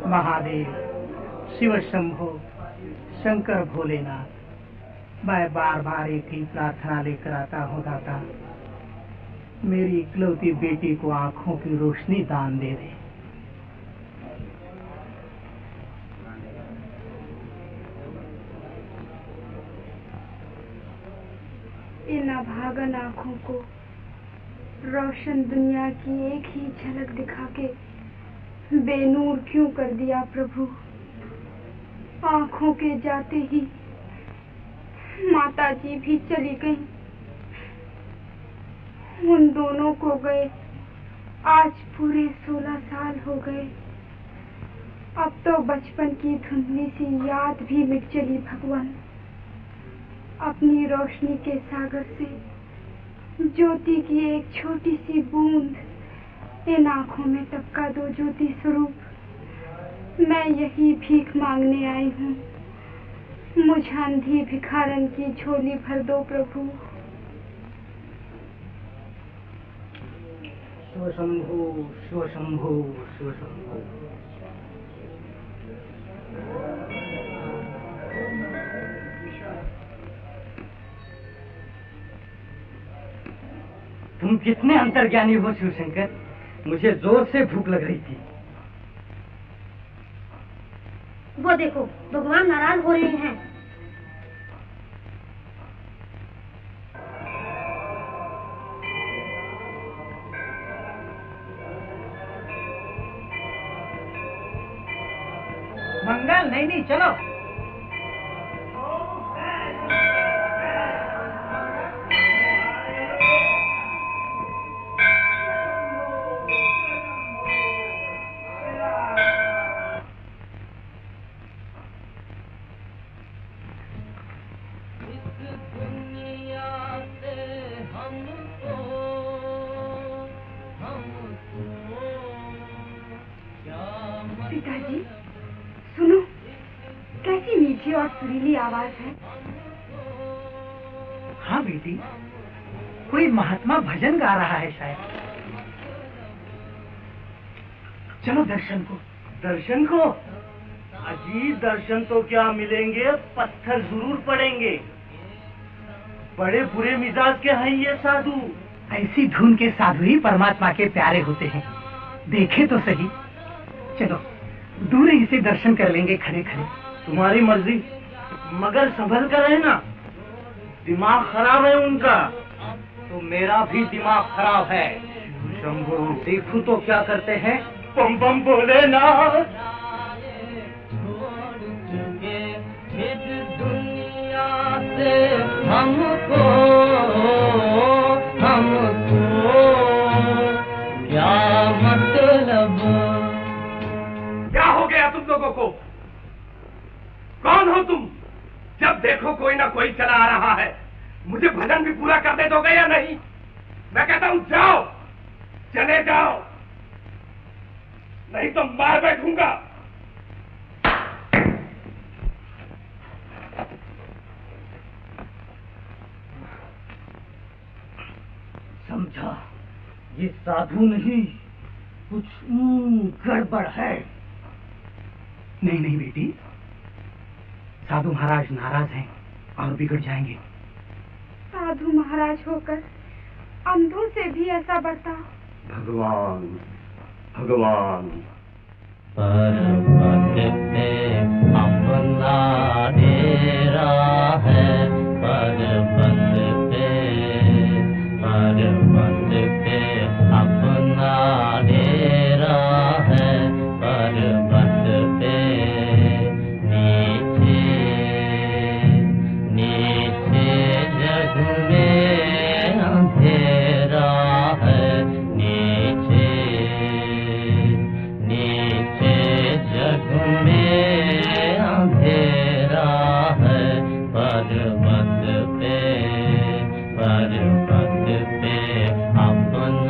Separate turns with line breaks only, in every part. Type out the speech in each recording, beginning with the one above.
महादेव, शिव शंभो, शंकर भोलेनाथ, मैं बार बार एक ही प्रार्थना लेकर आता हूँ दाता, मेरी इकलौती बेटी को आंखों की रोशनी दान दे दे।
इन अभागन आंखों को रोशन दुनिया की एक ही झलक दिखा के बेनूर क्यों कर दिया प्रभु। आंखों के जाते ही माता जी भी चली गईं। उन दोनों को गए आज पूरे 16 साल हो गए। अब तो बचपन की धुंधली सी याद भी मिट चली भगवान। अपनी रोशनी के सागर से ज्योति की एक छोटी सी बूंद इन आंखों में टपका दो ज्योति स्वरूप। मैं यही भीख मांगने आई हूँ, मुझ अंधी भिखारन की झोली भर दो प्रभु।
शिव शंभो, शिव शंभो, शिव शंभो। तुम कितने अंतर्ज्ञानी हो शिवशंकर, मुझे जोर से भूख लग रही थी।
वो देखो भगवान नाराज हो रहे हैं।
मंगल नहीं चलो।
पिताजी सुनो, कैसी मीठी और सुरीली आवाज है।
हाँ बेटी, कोई महात्मा भजन गा रहा है शायद। चलो दर्शन को।
दर्शन को? अजी दर्शन तो क्या मिलेंगे, पत्थर जरूर पड़ेंगे। बड़े बुरे मिजाज के हैं ये साधु।
ऐसी धुन के साधु ही परमात्मा के प्यारे होते हैं, देखे तो सही। चलो दूर ही से दर्शन कर लेंगे खड़े खड़े।
तुम्हारी मर्जी, मगर संभल कर रहना, दिमाग खराब है उनका।
तो मेरा भी दिमाग खराब है।
शंभू
देखो तो क्या करते हैं।
बम बम बोले ना।
दुनिया से हमको क्या मतलब।
क्या हो गया तुम लोगों को? कौन हो तुम? जब देखो कोई ना कोई चला आ रहा है। मुझे भजन भी पूरा करने दोगे या नहीं? मैं कहता हूं जाओ, चले जाओ, नहीं तो मार बैठूंगा।
समझा, ये साधु नहीं, कुछ गड़बड़ है। नहीं बेटी, साधु महाराज नाराज हैं और बिगड़ जाएंगे।
साधु महाराज होकर अंधों से भी ऐसा बर्ताव।
भगवान भगवान।
पर्वत पे अपना डेरा है, पर्वत पे अपना डेरा है, पर्वत पे नीचे जग में अंधेरा है, नीचे जग में अंधेरा है, पर्वत पे अपना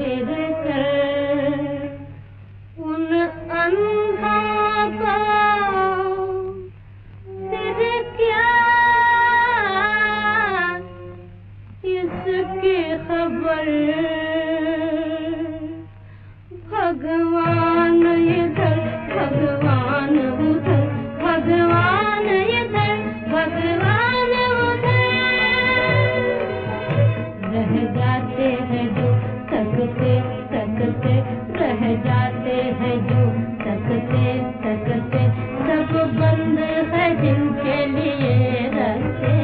फिर कर उन अंधों को फिर क्या इसकी खबर। भगवान इधर भगवान उधर, भगवान इधर भगवान उधर, रह जाते हैं जो तकते तकते, रह जाते हैं जो तकते तकते, सब बंद है जिनके लिए रास्ते।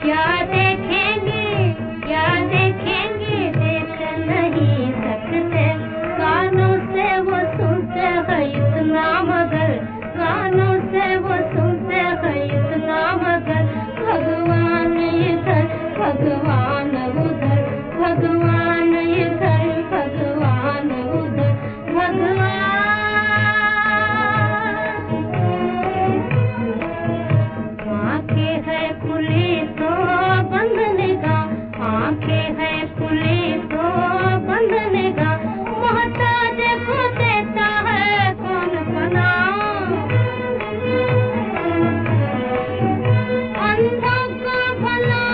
क्या देखेंगे देख नहीं सकते, कानों से वो सुनते हैं इतना मगर, कानों से वो सुनते हैं इतना मगर। भगवान इधर भगवान उधर, भगवान इधर भगवान उधर, भगवान। आंखें है खुली तो बंद निगाह, आंखें है खुली तो बंद निगाह, मोहताज को देता है कौन पना। अंधों को भला,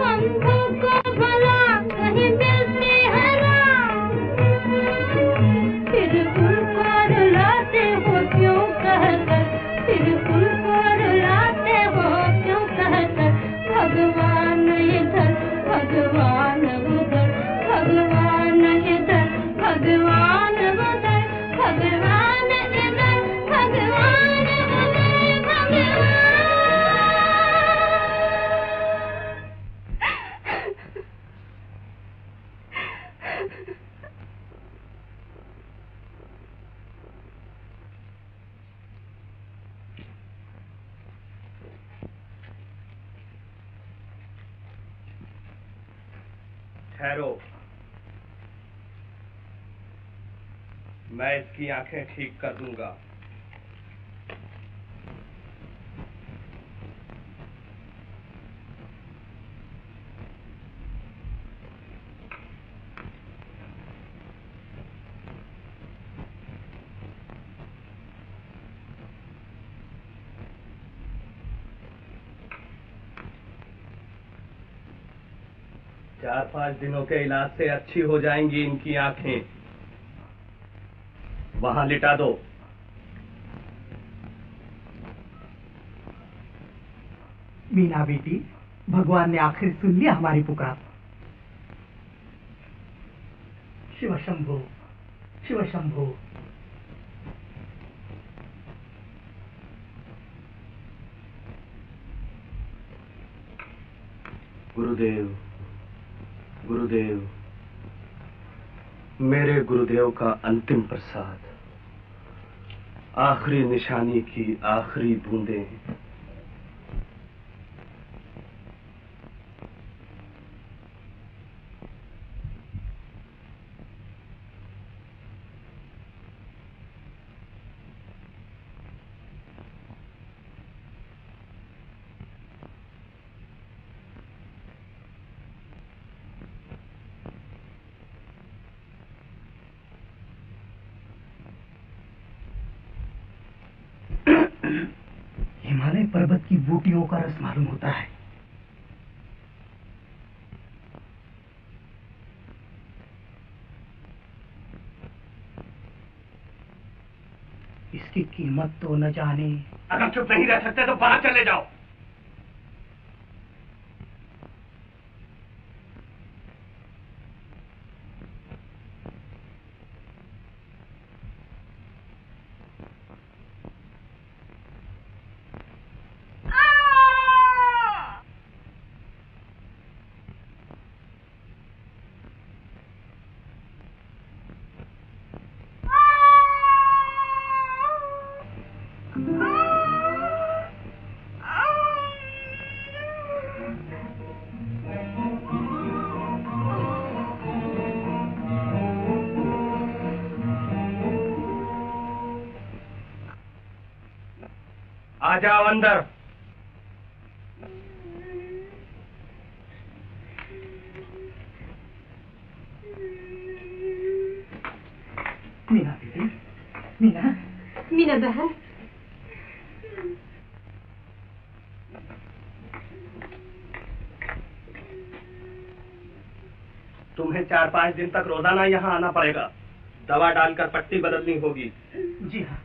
अंधों को भला कहीं मिलती है ना, फिर उनको रुलाते हो क्यों कहकर, फिर उनको रुलाते हो क्यों कहकर। भगवान इधर भगवान उधर, भगवान इधर भगवान उधर, भगवान इधर भगवान उधर, भगवान।
ठहरो, मैं इसकी आंखें ठीक कर दूंगा। चार 5 दिनों के इलाज से अच्छी हो जाएंगी इनकी आंखें। वहां लिटा दो।
मीना बेटी, भगवान ने आखिर सुन लिया हमारी पुकार। शिव शंभो शिव शंभो।
गुरुदेव गुरुदेव, मेरे गुरुदेव का अंतिम प्रसाद, आखिरी निशानी की आखिरी बूंदें।
हिमालय पर्वत की बूटियों का रस मालूम होता है। इसकी कीमत तो न जाने।
अगर चुप नहीं रह सकते तो बाहर चले जाओ। आ जाओ अंदर।
मीना दीदी, मीना,
मीना बहन,
तुम्हें 4-5 दिन तक रोजाना यहाँ आना पड़ेगा। दवा डालकर पट्टी बदलनी होगी।
जी हाँ।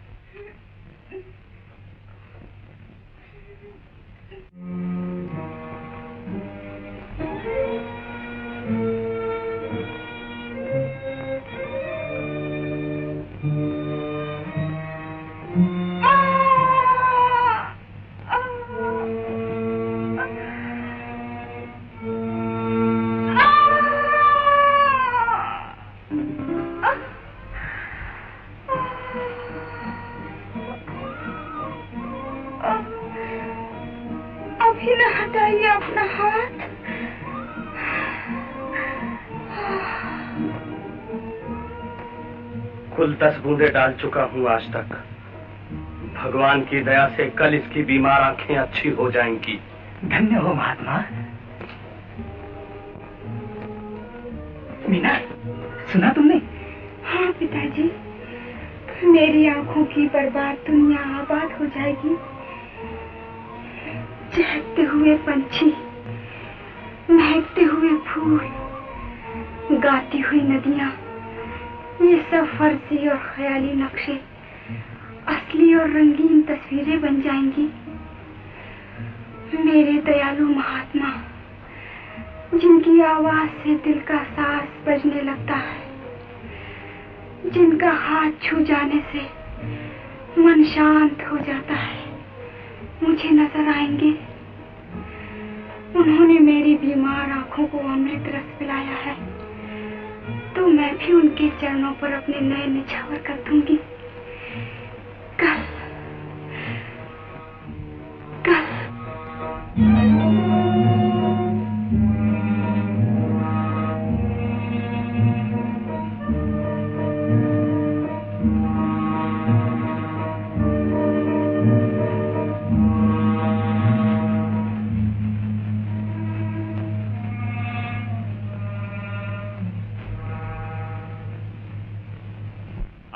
अभी न हटाइए अपना हाथ।
कुल 10 बूंदे डाल चुका हूँ आज तक। भगवान की दया से कल इसकी बीमार आंखें अच्छी हो जाएंगी।
धन्य हो महात्मा। मीना, सुना तुमने?
हाँ पिताजी, मेरी आंखों की बर्बाद दुनिया आबाद हो जाएगी। चहकते हुए पंछी, महकते हुए फूल, गाती हुई नदियां, ये सब फर्जी और ख्याली नक्शे असली और रंगीन तस्वीरें बन जाएंगी। मेरे दयालु महात्मा, जिनकी आवाज से दिल का सांस बजने लगता है, जिनका हाथ छू जाने से मन शांत हो जाता है, मुझे नजर आएंगे। उन्होंने मेरी बीमार आंखों को अमृत रस पिलाया है, तो मैं भी उनके चरणों पर अपने नए निछावर कर दूंगी। कल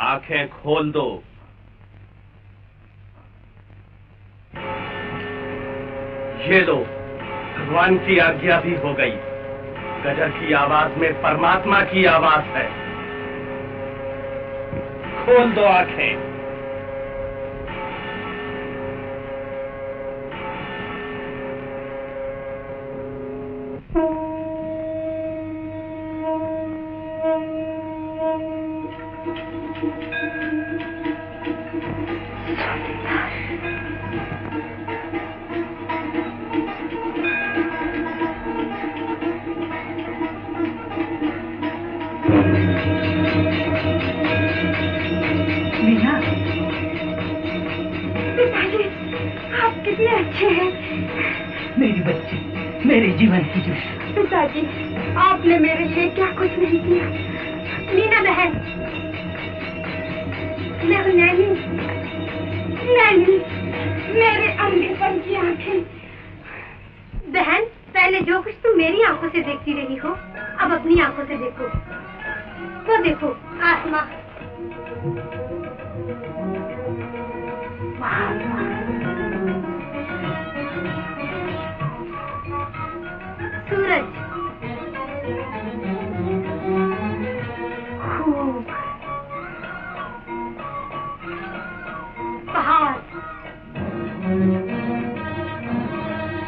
आंखें खोल दो। ये लो, भगवान की आज्ञा भी हो गई। गजर की आवाज में परमात्मा की आवाज है। खोल दो आंखें।
पिताजी, आपने मेरे लिए क्या कुछ नहीं किया। मीना बहन, नैनी, नैनी, मेरे अंधेपन की आंखें। बहन, पहले जो कुछ तुम मेरी आंखों से देखती रही हो, अब अपनी आंखों से देखो। वो देखो, आसमां, सूरज, खूब, पहाड़,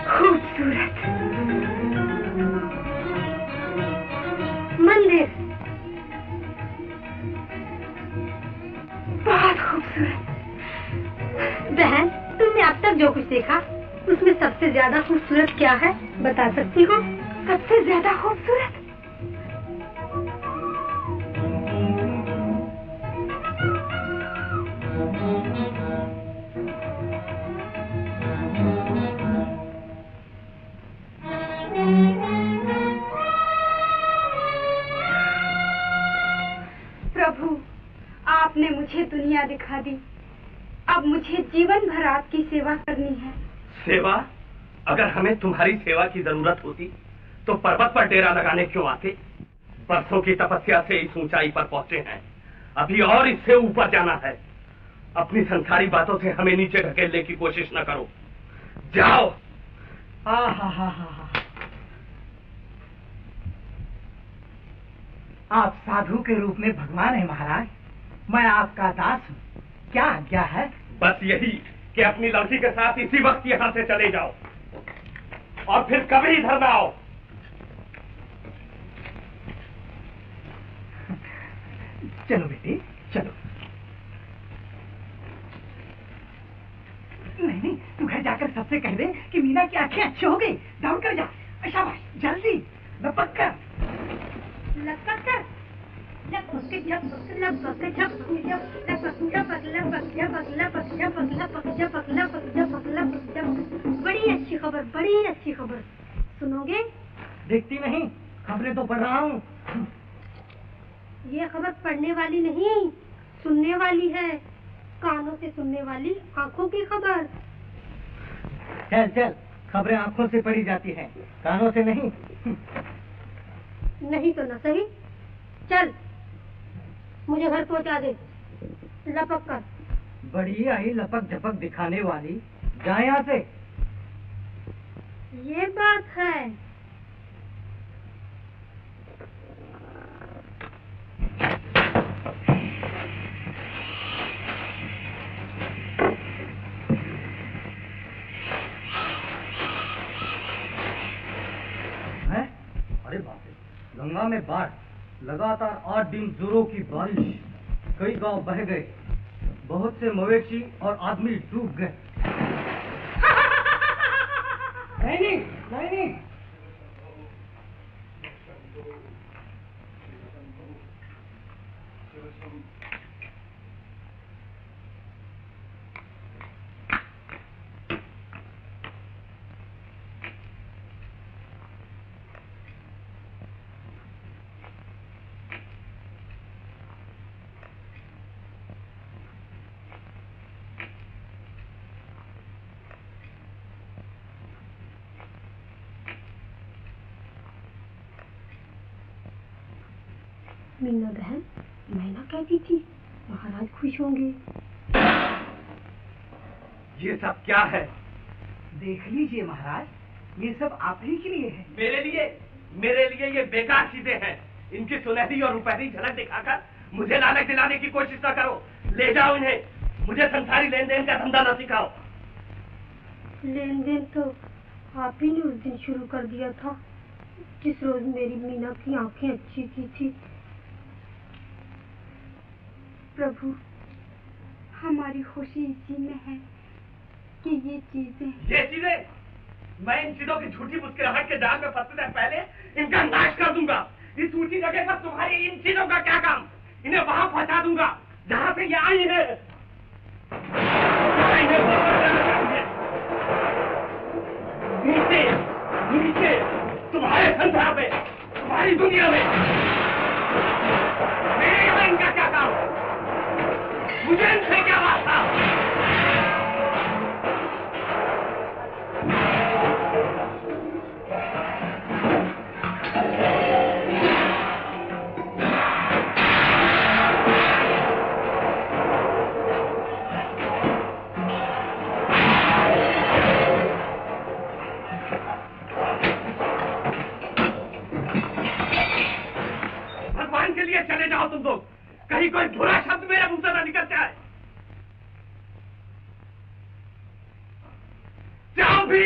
खूबसूरत, मंदिर, बहुत खूबसूरत। बहन, तुमने अब तक जो कुछ देखा, उसमें सबसे ज्यादा खूबसूरत क्या है, बता सकती हो? सबसे ज्यादा खूबसूरत? प्रभु, आपने मुझे दुनिया दिखा दी। अब मुझे जीवन भर आपकी सेवा करनी है।
सेवा? अगर हमें तुम्हारी सेवा की जरूरत होती तो पर्वत पर डेरा लगाने क्यों आते? परसों की तपस्या से इस ऊंचाई पर पहुंचे हैं, अभी और इससे ऊपर जाना है। अपनी संसारी बातों से हमें नीचे ढकेलने की कोशिश न करो, जाओ।
आप साधु के रूप में भगवान है महाराज, मैं आपका दास हूँ, क्या आज्ञा है?
बस यही कि अपनी लड़की के साथ इसी वक्त यहाँ से चले जाओ और फिर कभी इधर ना आओ।
चलो बेटी चलो। नहीं, तू घर जाकर सबसे कह दे कि मीना की आंखें अच्छी हो गई। दौड़ कर जा, शाबाश, जल्दी लपक कर।
बड़ी अच्छी खबर, बड़ी अच्छी खबर। सुनोगे?
देखती नहीं, खबरें तो पढ़ रहा हूँ।
ये खबर पढ़ने वाली नहीं, सुनने वाली है। कानों से सुनने वाली आंखों की खबर।
चल चल, खबरें आंखों से पढ़ी जाती हैं, कानों से नहीं।
नहीं तो न सही, चल मुझे घर पहुंचा दे, लपक कर।
बड़ी आई लपक झपक दिखाने वाली, जा यहाँ से।
ये बात है।
अरे बाप रे, गंगा में बाढ़, लगातार 8 दिन जोरों की बारिश, कई गांव बह गए, बहुत से मवेशी और आदमी डूब गए। नहीं नहीं नहीं,
मीना बहन, मैं ना कहती थी महाराज खुश होंगे।
ये सब क्या है?
देख लीजिए महाराज, ये सब आप ही के लिए है।
मेरे लिए ये बेकार चीजें हैं। इनकी सुनहरी और रुपहरी झलक दिखाकर मुझे लालच दिलाने की कोशिश न करो। ले जाओ इन्हें, मुझे संसारी लेन देन का धंधा न सिखाओ।
लेन देन तो आप ही ने उस दिन शुरू कर दिया था, जिस रोज मेरी मीना की आंखें अच्छी की थी।
प्रभु, हमारी खुशी इसी में है कि ये चीजें,
मैं इन चीजों की झूठी मुस्कुराहट के जाल में फंसने से पहले इनका नाश कर दूंगा। इस ऊंची जगह पर तुम्हारी इन चीजों का क्या काम? इन्हें वहां पहुंचा दूंगा जहां से ये आई है। नीचे नीचे तुम्हारे संसार में, तुम्हारी दुनिया में। मेरे यहाँ इनका क्या काम? मुझे इनसे क्या वास्ता? भगवान के लिए चले जाओ तुम लोग, कहीं कोई बुरा शब्द मेरे मुंह से ना निकल जाए। जाओ भी,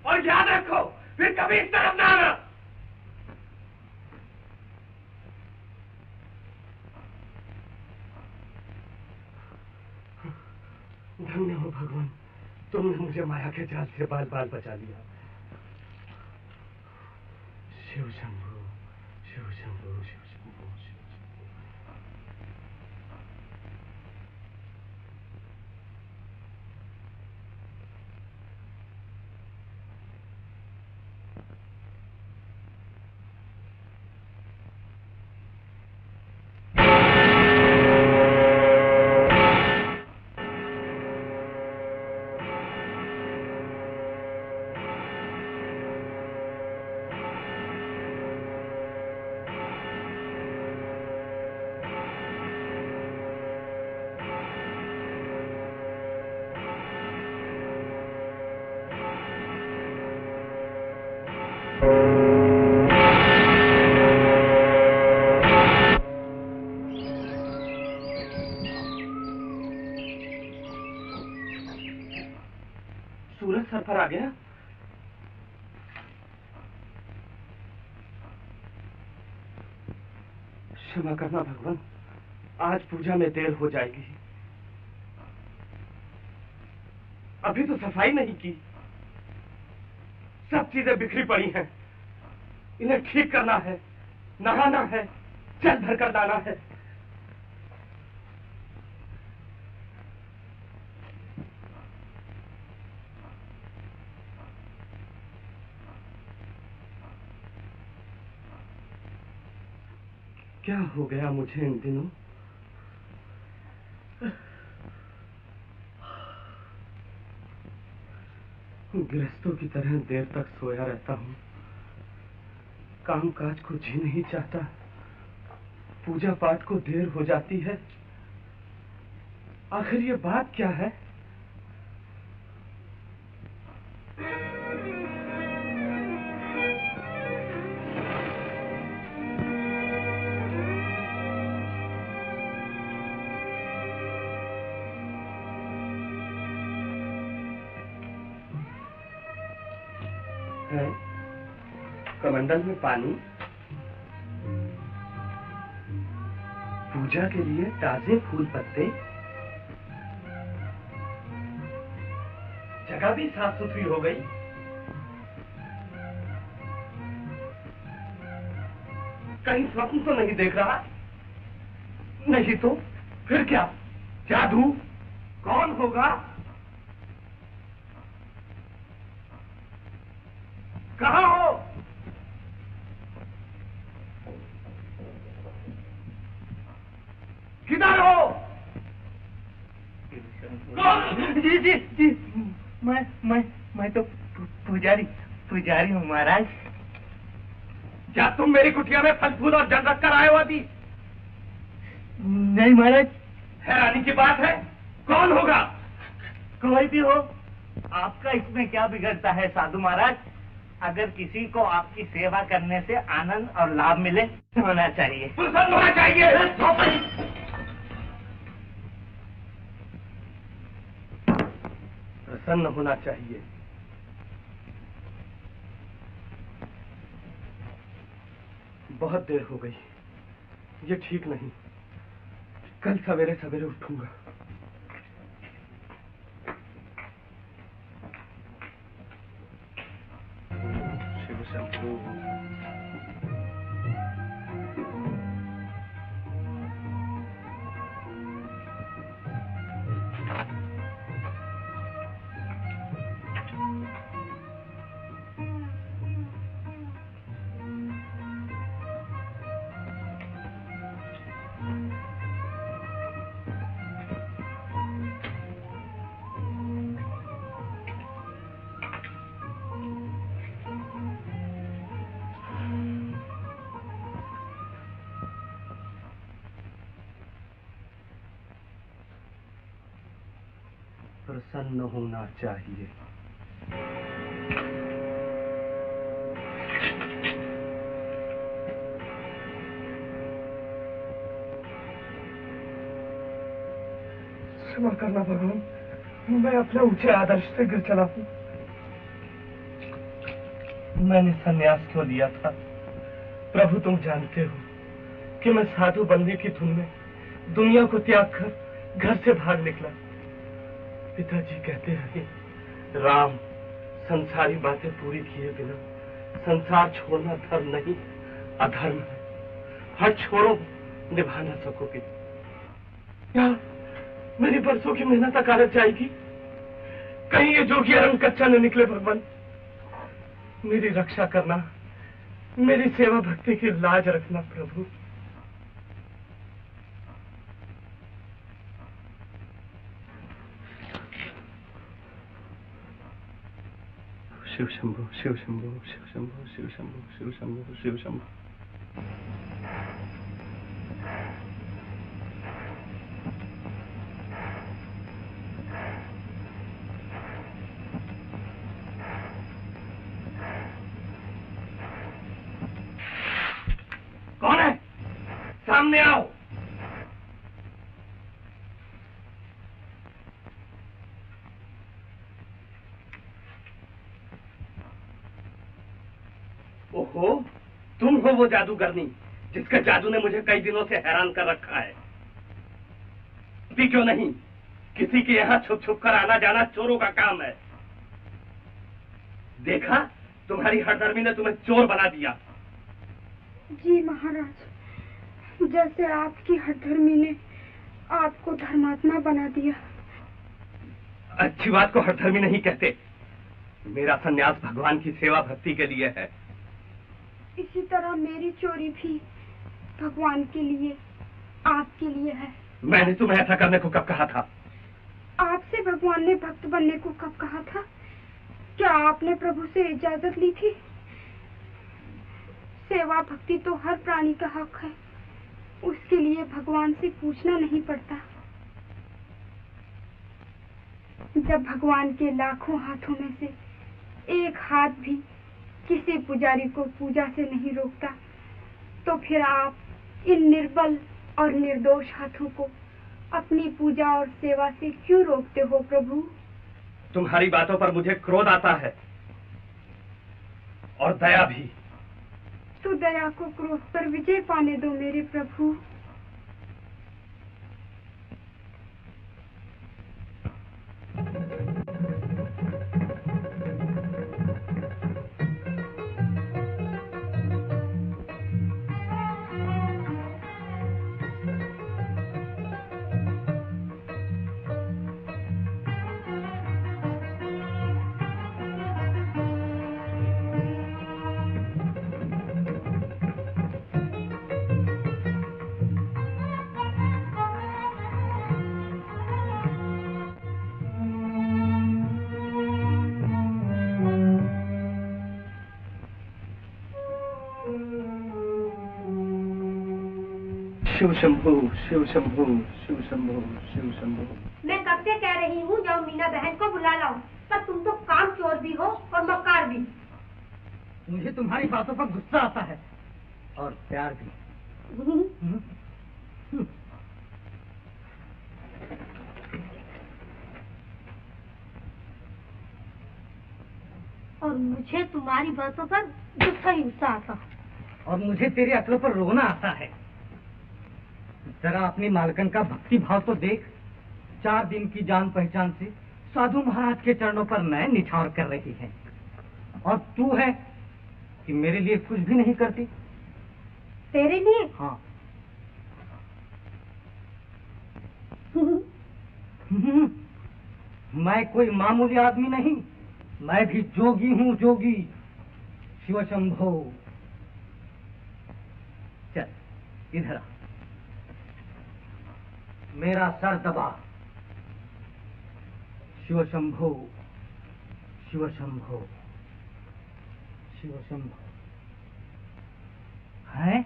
और याद रखो फिर कभी इस तरफ ना आना। धन्य हो भगवान, तुमने मुझे माया के जाल से बाल बाल बचा लिया। शिव शंभु, शिव शंभु, शिव शंभु, शिव शंभु। सूरज सर पर आ गया। क्षमा करना भगवान, आज पूजा में देर हो जाएगी। अभी तो सफाई नहीं की, सब चीजें बिखरी पड़ी हैं। इन्हें ठीक करना है, नहाना है, जल भर कर लाना है। क्या हो गया मुझे इन दिनों? गृहस्थों की तरह देर तक सोया रहता हूँ, काम काज को जी नहीं चाहता, पूजा पाठ को देर हो जाती है। आखिर ये बात क्या है? कमंडल में पानी, पूजा के लिए ताजे फूल पत्ते, जगह भी साफ सुथरी हो गई। कहीं स्वप्न तो नहीं देख रहा? नहीं तो फिर क्या? जादू? कौन होगा? कहाँ हो? किधर हो?
जी जी जी, मैं तो पुजारी हूँ महाराज।
क्या तुम मेरी कुटिया में फल फूल और जल रख कर आए हो अभी?
नहीं महाराज।
हैरानी की बात है, कौन होगा?
कोई भी हो, आपका इसमें क्या बिगड़ता है साधु महाराज? अगर किसी को आपकी सेवा करने से आनंद और लाभ मिले, होना चाहिए।
प्रसन्न होना चाहिए। प्रसन्न होना चाहिए। बहुत देर हो गई, ये ठीक नहीं। कल सवेरे सवेरे उठूंगा। शिव शंभू। प्रसन्न होना चाहिए। क्षमा करना भगवान, मैं अपने ऊंचे आदर्श से गिर चला हूं। मैंने संन्यास क्यों लिया था? प्रभु तुम जानते हो कि मैं साधु बनने की धुन में दुनिया को त्याग कर घर से भाग निकला। पिताजी कहते रहे, राम, संसारी बातें पूरी किए बिना संसार छोड़ना धर्म नहीं, अधर्म है। हट छोड़ो, निभा ना सकोगे। क्या मेरी बरसों की मेहनत अकारत जाएगी? कहीं ये जोगी रंग कच्चा न निकले। भगवान मेरी रक्षा करना, मेरी सेवा भक्ति की लाज रखना प्रभु। शिव शंभो, शिव शंभो, शिव शंभो, शिव शंभो, शिव शंभो, शिव शंभो। सामने आओ। ओहो, तुम हो वो जादूगरनी जिसके जादू ने मुझे कई दिनों से हैरान कर रखा है। भी क्यों नहीं, किसी के यहाँ छुप छुप कर आना जाना चोरों का काम है। देखा, तुम्हारी हठधर्मी ने तुम्हें चोर बना दिया।
जी महाराज, जैसे आपकी हठधर्मी ने आपको धर्मात्मा बना दिया।
अच्छी बात को हठधर्मी नहीं कहते। मेरा संन्यास भगवान की सेवा भक्ति के लिए है।
इसी तरह मेरी चोरी भी भगवान के लिए, आपके लिए है।
मैंने तुम्हें ऐसा करने को कब कहा था?
आपसे भगवान ने भक्त बनने को कब कहा था? क्या आपने प्रभु से इजाजत ली थी? सेवा भक्ति तो हर प्राणी का हक है, उसके लिए भगवान से पूछना नहीं पड़ता। जब भगवान के लाखों हाथों में से एक हाथ भी किसी पुजारी को पूजा से नहीं रोकता, तो फिर आप इन निर्बल और निर्दोष हाथों को अपनी पूजा और सेवा से क्यों रोकते हो प्रभु?
तुम्हारी बातों पर मुझे क्रोध आता है और दया भी।
तो दया को क्रोध पर विजय पाने दो मेरे प्रभु।
शिव शंभू, शिव शंभू, शिव शंभू, शिव शंभू।
मैं कब से कह रही हूँ जाओ मीना बहन को बुला लाओ, पर तुम तो काम चोर भी हो और मक्कार भी।
मुझे तुम्हारी बातों पर गुस्सा आता है और प्यार भी।
और मुझे तुम्हारी बातों पर गुस्सा ही गुस्सा आता।
और मुझे तेरी अक्ल पर रोना आता है। जरा अपनी मालकन का भक्ति भाव तो देख। 4 दिन की जान पहचान से साधु महाराज के चरणों पर नयन निछावर कर रही है, और तू है कि मेरे लिए कुछ भी नहीं करती।
तेरे लिए?
हाँ। मैं कोई मामूली आदमी नहीं, मैं भी जोगी हूँ, जोगी। शिव शंभो, चल इधर आ, मेरा सर दबा। शिव शंभो, शिव शंभो, शिव शंभो। है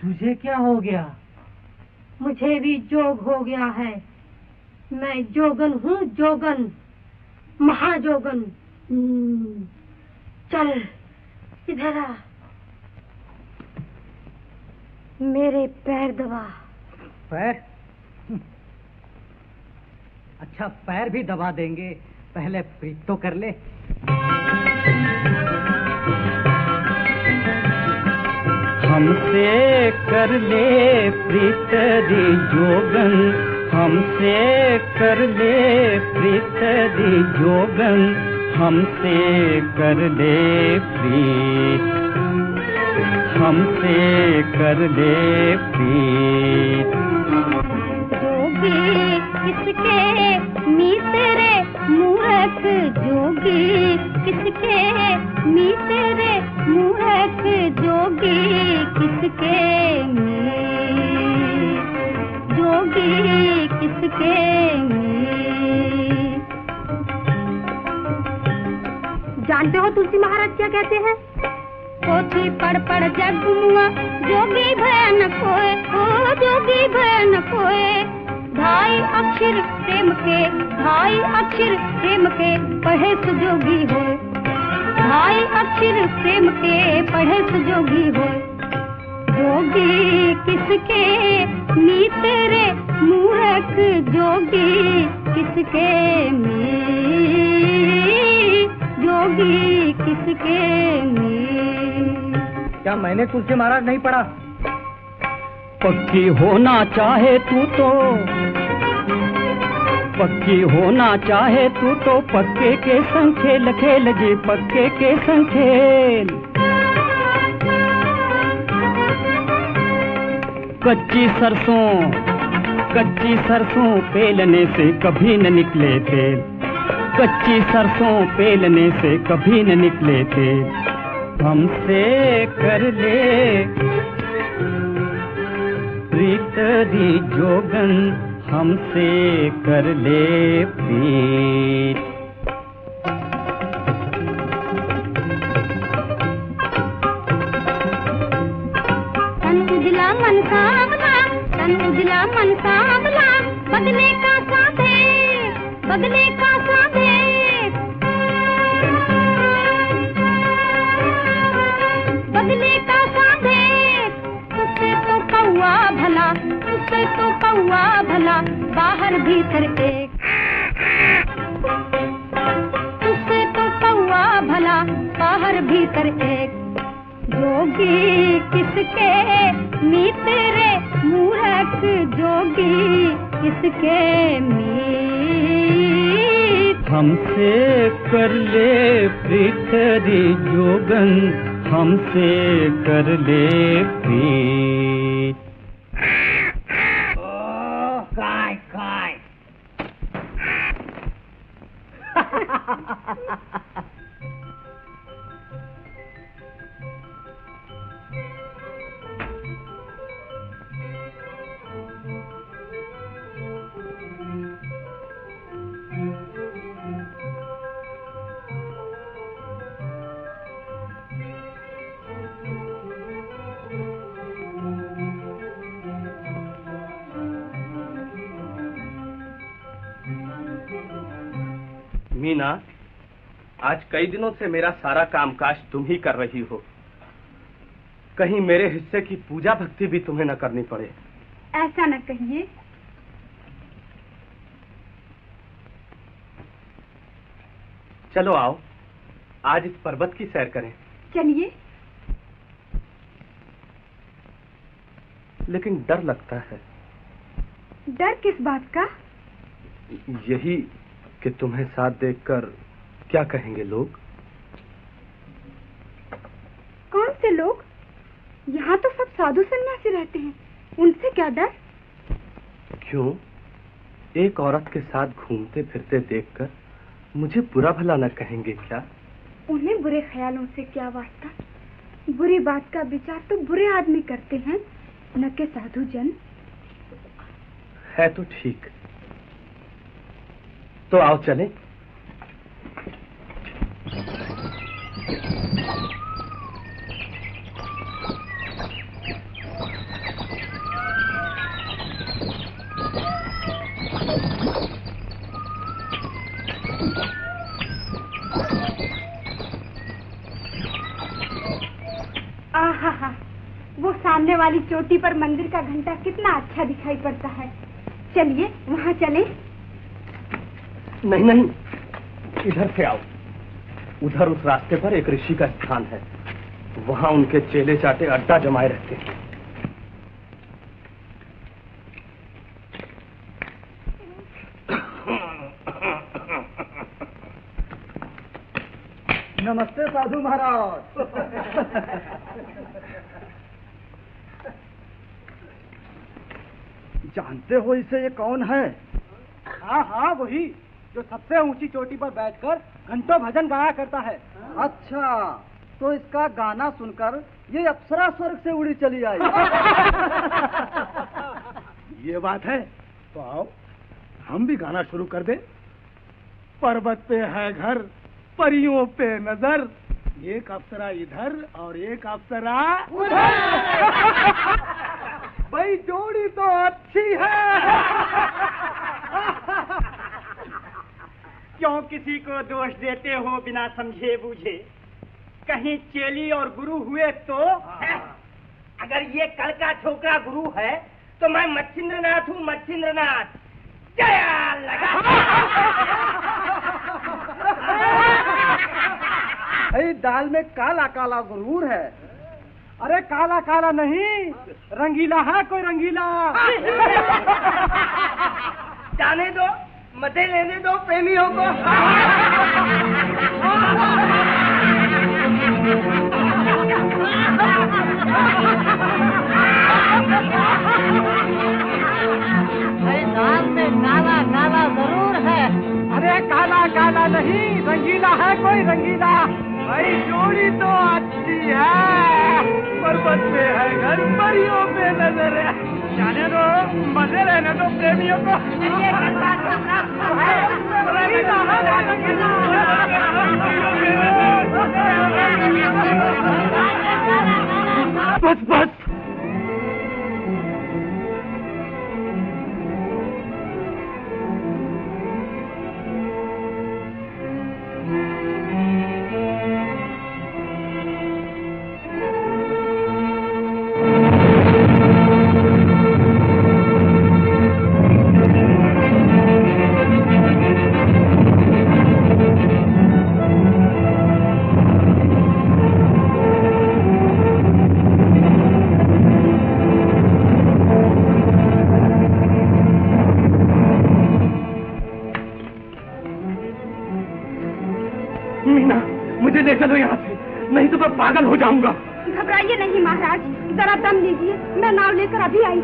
तुझे क्या हो गया?
मुझे भी जोग हो गया है। मैं जोगन हूँ, जोगन, महाजोगन। चल इधर आ, मेरे पैर दबा।
पैर? अच्छा, पैर भी दबा देंगे, पहले प्रीत तो कर ले।
हमसे कर ले प्रीत रे जोगन, हमसे कर ले प्रीत रे जोगन, हमसे कर ले प्रीत, हमसे कर ले प्रीत।
जोगी किसके मीत रे मूर्ख, जोगी किसके मीत रे मूर्ख, जोगी किसके मीत, जोगी किसके मीत। जानते हो तुलसी महाराज क्या कहते हैं? पोथी पढ़ जग मुआ, जोगी भय न कोय, ओ जोगी भय न कोय। ढाई अक्षर प्रेम के, ढाई अक्षर प्रेम के, पढ़े सुजोगी होए। ढाई अक्षर प्रेम के पढ़े सुजोगी होए। जोगी किसके मीत रे मूर्ख, जोगी किसके मीत, जोगी किसके मीत।
क्या मैंने तुलसी महाराज नहीं पढ़ा? पक्की होना चाहे तू तो, पक्की होना चाहे तू तो पक्के के संग खेल खेल जी, पक्के के संग खेल। कच्ची सरसों पेलने से कभी न निकले तेल, कच्ची सरसों पेलने से कभी न निकले तेल। हमसे कर ले प्रीत री जोगन, हमसे कर ले प्रीत।
तन उजला मन सांवला, तन उजला मन सांवला, बदले का साधे, बदले का साधे। बदले का साधे, उससे तो कौआ भला, उससे तो कौआ भला, बाहर भीतर एक। उससे तो कौआ भला, बाहर भीतर एक। जोगी किसके मीत रे मूर्ख, जोगी किसके मीत।
हमसे कर ले प्रीत री जोगन, हमसे कर ले प्रीत।
काय काय
मीना, आज कई दिनों से मेरा सारा कामकाज तुम ही कर रही हो। कहीं मेरे हिस्से की पूजा भक्ति भी तुम्हें न करनी पड़े।
ऐसा न कहिए।
चलो आओ, आज इस पर्वत की सैर करें।
चलिए।
लेकिन डर लगता है।
डर किस बात का?
यही कि तुम्हें साथ देखकर क्या कहेंगे लोग।
कौन से लोग? यहाँ तो सब साधु सन्यासी रहते हैं, उनसे क्या डर?
क्यों? एक औरत के साथ घूमते फिरते देखकर मुझे बुरा भला न कहेंगे क्या?
उन्हें बुरे ख्यालों से क्या वास्ता? बुरी बात का विचार तो बुरे आदमी करते हैं, न के साधु जन।
है तो ठीक। तो आओ चलें।
आहा, वो सामने वाली चोटी पर मंदिर का घंटा कितना अच्छा दिखाई पड़ता है। चलिए वहाँ चलें।
नहीं नहीं, इधर से आओ। उधर उस रास्ते पर एक ऋषि का स्थान है, वहाँ उनके चेले चाटे अड्डा जमाए रहते हैं।
नमस्ते साधु महाराज। जानते हो इसे, ये कौन है?
हाँ हाँ, वही जो सबसे ऊंची चोटी पर बैठकर घंटों भजन गाया करता है।
अच्छा, तो इसका गाना सुनकर ये अप्सरा स्वर्ग से उड़ी चली आई।
ये बात है, तो आओ हम भी गाना शुरू कर दें। पर्वत पे है घर, परियों पे नजर, एक अप्सरा इधर और एक अप्सरा उधर। भाई जोड़ी तो अच्छी है।
क्यों किसी को दोष देते हो बिना समझे बूझे? कहीं चेली और गुरु हुए तो?
अगर ये कल का छोकरा गुरु है तो मैं मच्छिंद्रनाथ हूँ, मच्छिंद्रनाथ। जया लगा।
दाल में काला काला गुरूर है। अरे काला काला नहीं, रंगीला है कोई रंगीला।
जाने दो, मजे लेने दो प्रेमियों को।
दाल में काला काला जरूर है।
अरे काला काला नहीं, रंगीला है कोई रंगीला। भाई जोड़ी तो अच्छी है, पर्वत पे है घर, परियों पे नजर है। जाने दो, मजे लेने दो प्रेमियों को। बस बस।
ले चलो यहाँ से, नहीं तो मैं पागल हो जाऊंगा।
घबराइए नहीं महाराज, जरा दम लीजिए, मैं नाव लेकर अभी आई।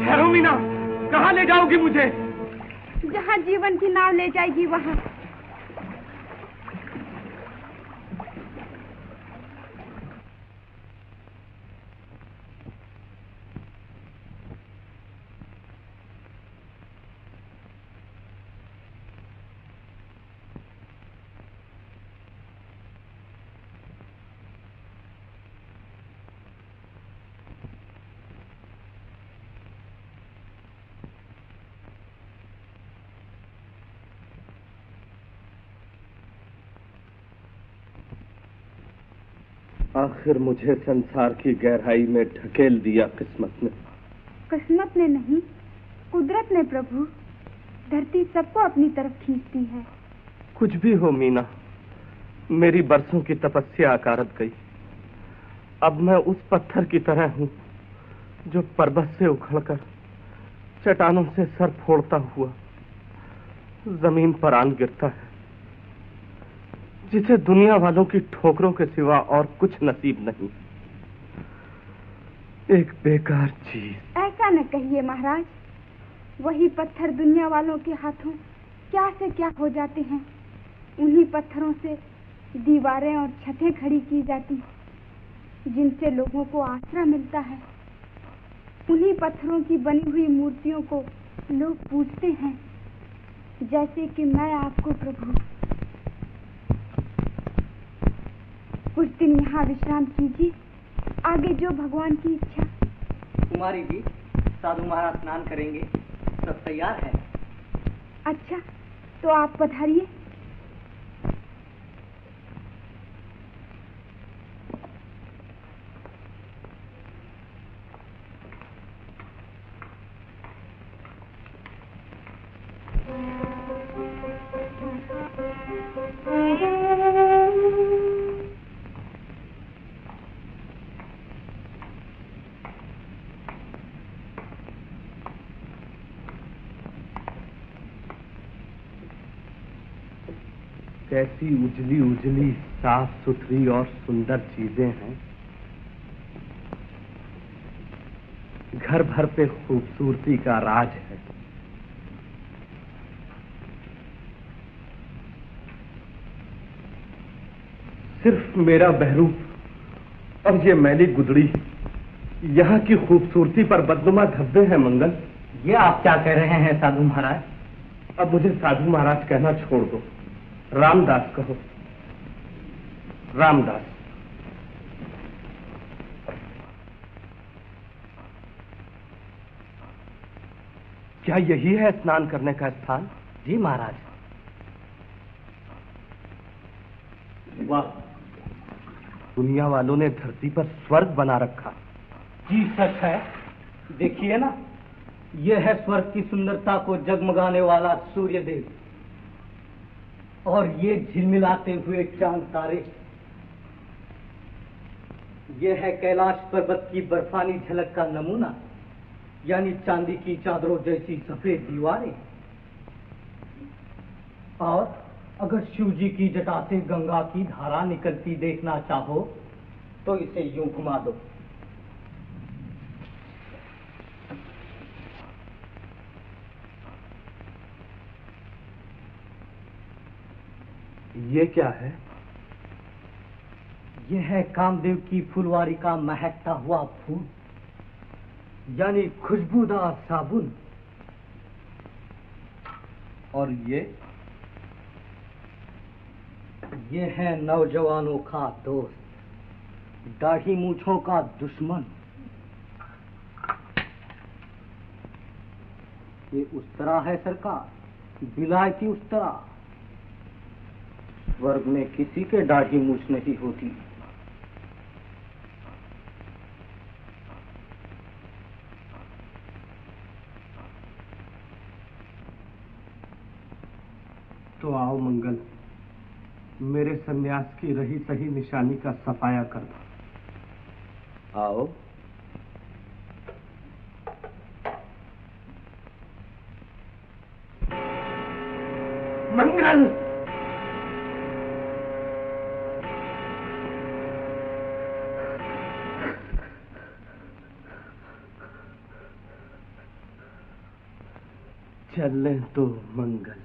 ठहरो मीना, कहाँ ले जाओगी मुझे?
जहाँ जीवन की नाव ले जाएगी वहाँ।
आखिर मुझे संसार की गहराई में ढकेल दिया किस्मत ने।
किस्मत ने नहीं, कुदरत ने प्रभु। धरती सबको अपनी तरफ खींचती है।
कुछ भी हो मीना, मेरी बरसों की तपस्या अकारत गई। अब मैं उस पत्थर की तरह हूँ जो पर्वत से उखड़कर चट्टानों से सर फोड़ता हुआ जमीन पर आन गिरता है, जिसे दुनिया वालों की ठोकरों के सिवा और कुछ नसीब नहीं। एक बेकार चीज।
ऐसा न कहिए महाराज, वही पत्थर दुनिया वालों के हाथों क्या से क्या हो जाते हैं। उन्हीं पत्थरों से दीवारें और छतें खड़ी की जाती हैं, जिनसे लोगों को आसरा मिलता है। उन्हीं पत्थरों की बनी हुई मूर्तियों को लोग पूजते हैं, जैसे कि मैं आपको प्रभु। कुछ दिन यहाँ विश्राम कीजिए, आगे जो भगवान की इच्छा।
कुमारी जी, साधु महाराज स्नान करेंगे, सब तैयार है।
अच्छा, तो आप पधारिए।
कैसी उजली उजली साफ सुथरी और सुंदर चीजें हैं। घर भर पे खूबसूरती का राज है। सिर्फ मेरा बहरूप और ये मैली गुदड़ी, यहाँ की खूबसूरती पर बदनुमा धब्बे हैं मंगल।
ये आप क्या कह रहे हैं साधु महाराज?
अब मुझे साधु महाराज कहना छोड़ दो, रामदास कहो। रामदास। क्या यही है स्नान करने का स्थान?
जी महाराज।
वाह,
दुनिया वालों ने धरती पर स्वर्ग बना रखा।
जी सच है। देखिए ना, यह है स्वर्ग की सुंदरता को जगमगाने वाला सूर्य देव, और ये झिलमिलाते हुए चांद तारे। यह है कैलाश पर्वत की बर्फानी झलक का नमूना, यानी चांदी की चादरों जैसी सफेद दीवारें। और अगर शिव जी की जटा से गंगा की धारा निकलती देखना चाहो तो इसे यूं घुमा दो।
ये क्या है?
यह है कामदेव की फुलवारी का महकता हुआ फूल, यानी खुशबूदार साबुन।
और
ये है नौजवानों का दोस्त, दाढ़ी मूछों का दुश्मन। ये उस्तरा है सरकार, विलायती उस्तरा। स्वर्ग में किसी के दाढ़ी मूछ नहीं होती।
तो आओ मंगल, मेरे सन्यास की रही सही निशानी का सफाया कर दो। आओ। मंगल, चलने तो मंगल।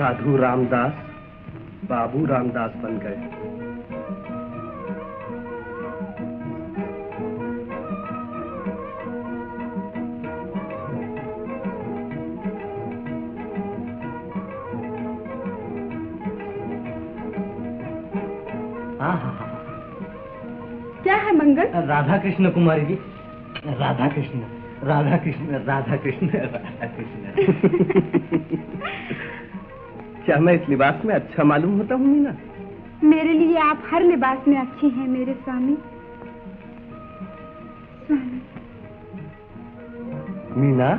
साधु रामदास बाबू रामदास बन गए।
क्या है मंगल?
राधा कृष्ण कुमारी जी, राधा कृष्ण, राधा कृष्ण, राधा कृष्ण, राधा कृष्ण।
क्या मैं इस लिबास में अच्छा मालूम होता हूँ मीना?
मेरे लिए आप हर लिबास में अच्छी हैं मेरे स्वामी।
मीना,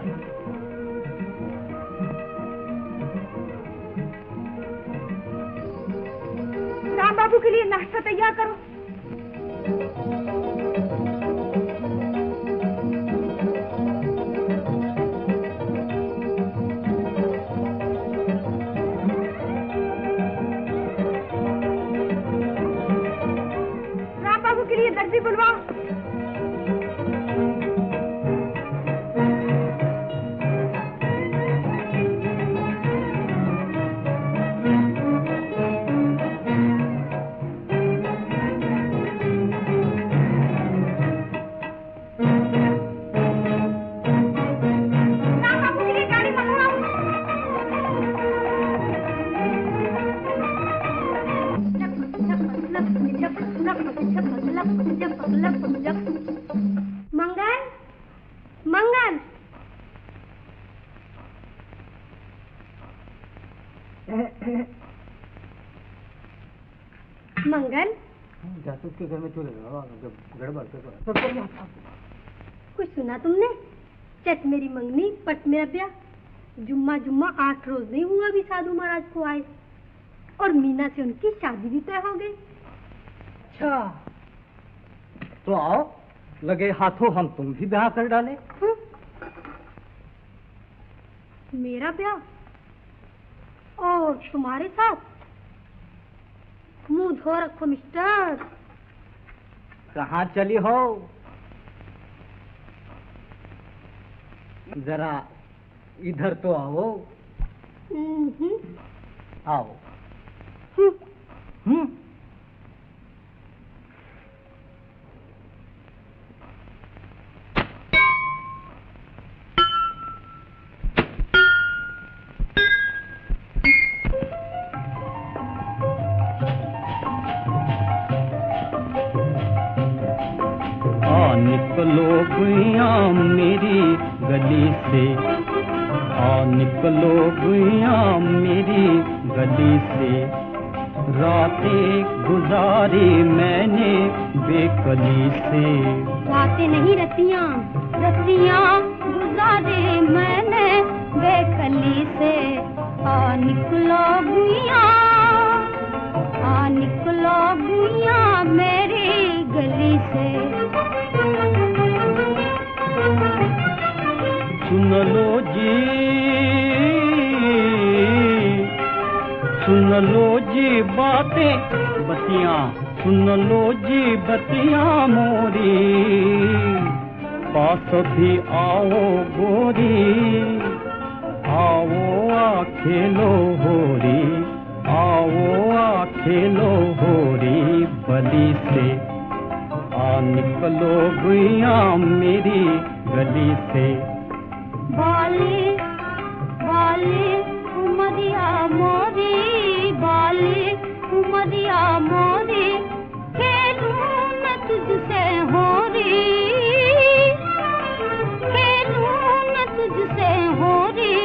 राम बाबू के लिए नाश्ता तैयार करो। के लिए दर्जी बुलवाओ।
मंगल, मंगल, मंगल,
जासूस के घर में चले जाओ, गड़बड़
कुछ सुना तुमने? चट मेरी मंगनी, पट मेरा ब्याह। जुम्मा जुम्मा 8 रोज नहीं हुआ अभी साधु महाराज को आए, और मीना से उनकी शादी भी तय हो गई।
अच्छा, तो आओ, लगे हाथों हम तुम भी ब्याह कर डाले।
मेरा ब्याह और तुम्हारे साथ? मुंह धो रखो मिस्टर।
कहाँ चली हो? जरा इधर तो आओ। आओ।
निकलो गुइया मेरी गली से, निकलो गुइया मेरी गली से। रातें गुजारी मैंने बेकली से।
रातें नहीं रतियाँ, रतियाँ गुजारी मैंने बेकली से। निकलो गुइया, निकलो गुइया मेरी गली से।
सुन लो जी, सुन लो जी बातें बतियाँ, सुन लो जी बतियाँ मोरी। पास भी आओ गोरी, आओ आ खेलो होरी, आओ आ खेलो होरी बली से। निकलो गुइया मेरी गली से।
बाली बाली उमरिया मोरी, बाली उमरिया मोरी। खेलूं मैं तुझसे होरी, खेलूं मैं तुझसे होरी।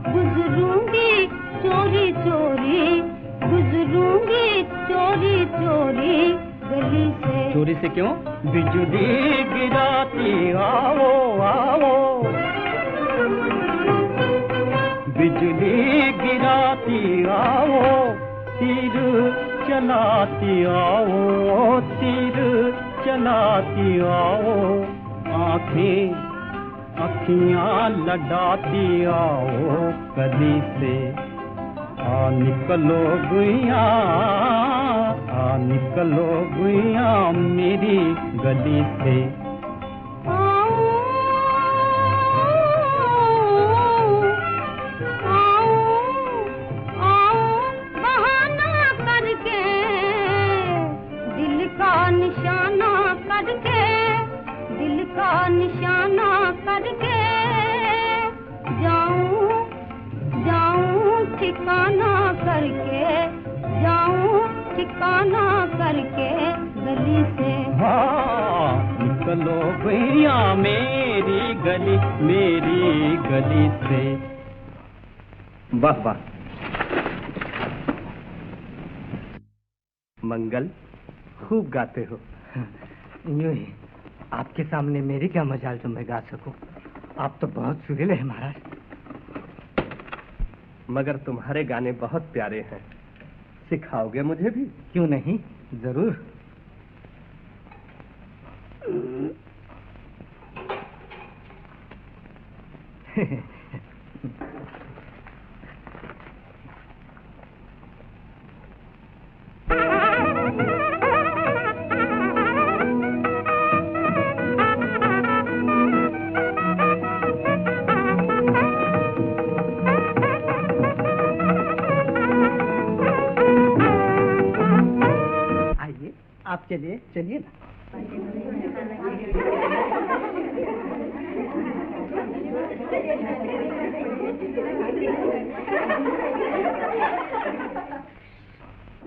गुजरूंगी चोरी चोरी, गुजरूंगी चोरी चोरी गली से।
चोरी से क्यों? बिजुली गिराती आओ आओ, बिजली गिराती आओ। तीर चलाती आओ, तीर चलाती आओ। आंखें अखियां लड़ाती आओ कली से। निकलो गुइया, निकलो गुइया मेरी गली से।
निशाना करके, दिल का निशाना करके। जाऊं जाऊं ठिकाना करके, जाऊं ठिकाना करके गली से।
निकलो भैया मेरी गली, मेरी गली से। वाह वाह।
मंगल, खूब गाते हो। यूं ही आपके सामने मेरी क्या मजाल जो मैं गा सकूं। आप तो बहुत सुरीले हैं महाराज।
मगर तुम्हारे गाने बहुत प्यारे हैं, सिखाओगे मुझे भी?
क्यों नहीं, जरूर। आप चलिए चलिए ना।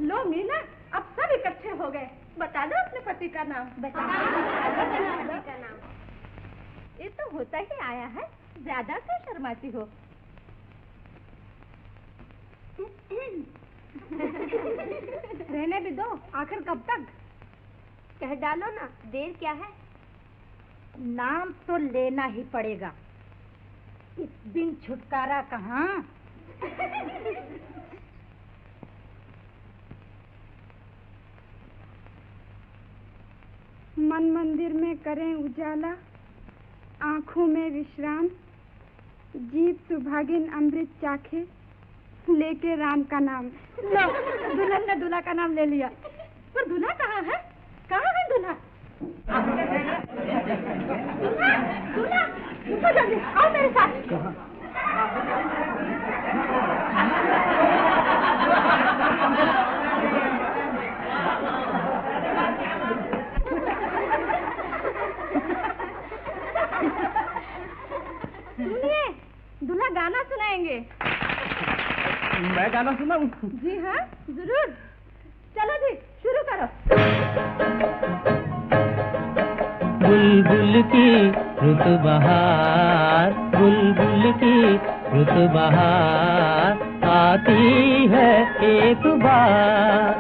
लो मीना, अब सब इकट्ठे हो गए। बता दो अपने पति का नाम। बता दो का नाम। ये तो होता ही आया है, ज्यादा क्यों शर्माती हो? रहने भी दो, आखिर कब तक? कह डालो ना, देर क्या है? नाम तो लेना ही पड़ेगा, इस दिन छुटकारा कहाँ। मन मंदिर में करें उजाला, आँखों में विश्राम। जीव सुभागिन अमृत चाखे, लेके राम का नाम। लो, दुल्हन ने दूल्हा का नाम ले लिया, पर दूल्हा कहाँ है? कहाँ है दूल्हा? दूल्हा, दूल्हा, जल्दी आओ मेरे साथ।
सुनिए, दूल्हा गाना सुनाएंगे।
मैं गाना सुनाऊं?
जी हाँ, जरूर। चलो जी, शुरू करो।
बुलबुल की रुत बहार, बुलबुल की रुत बहार, आती है एक बार,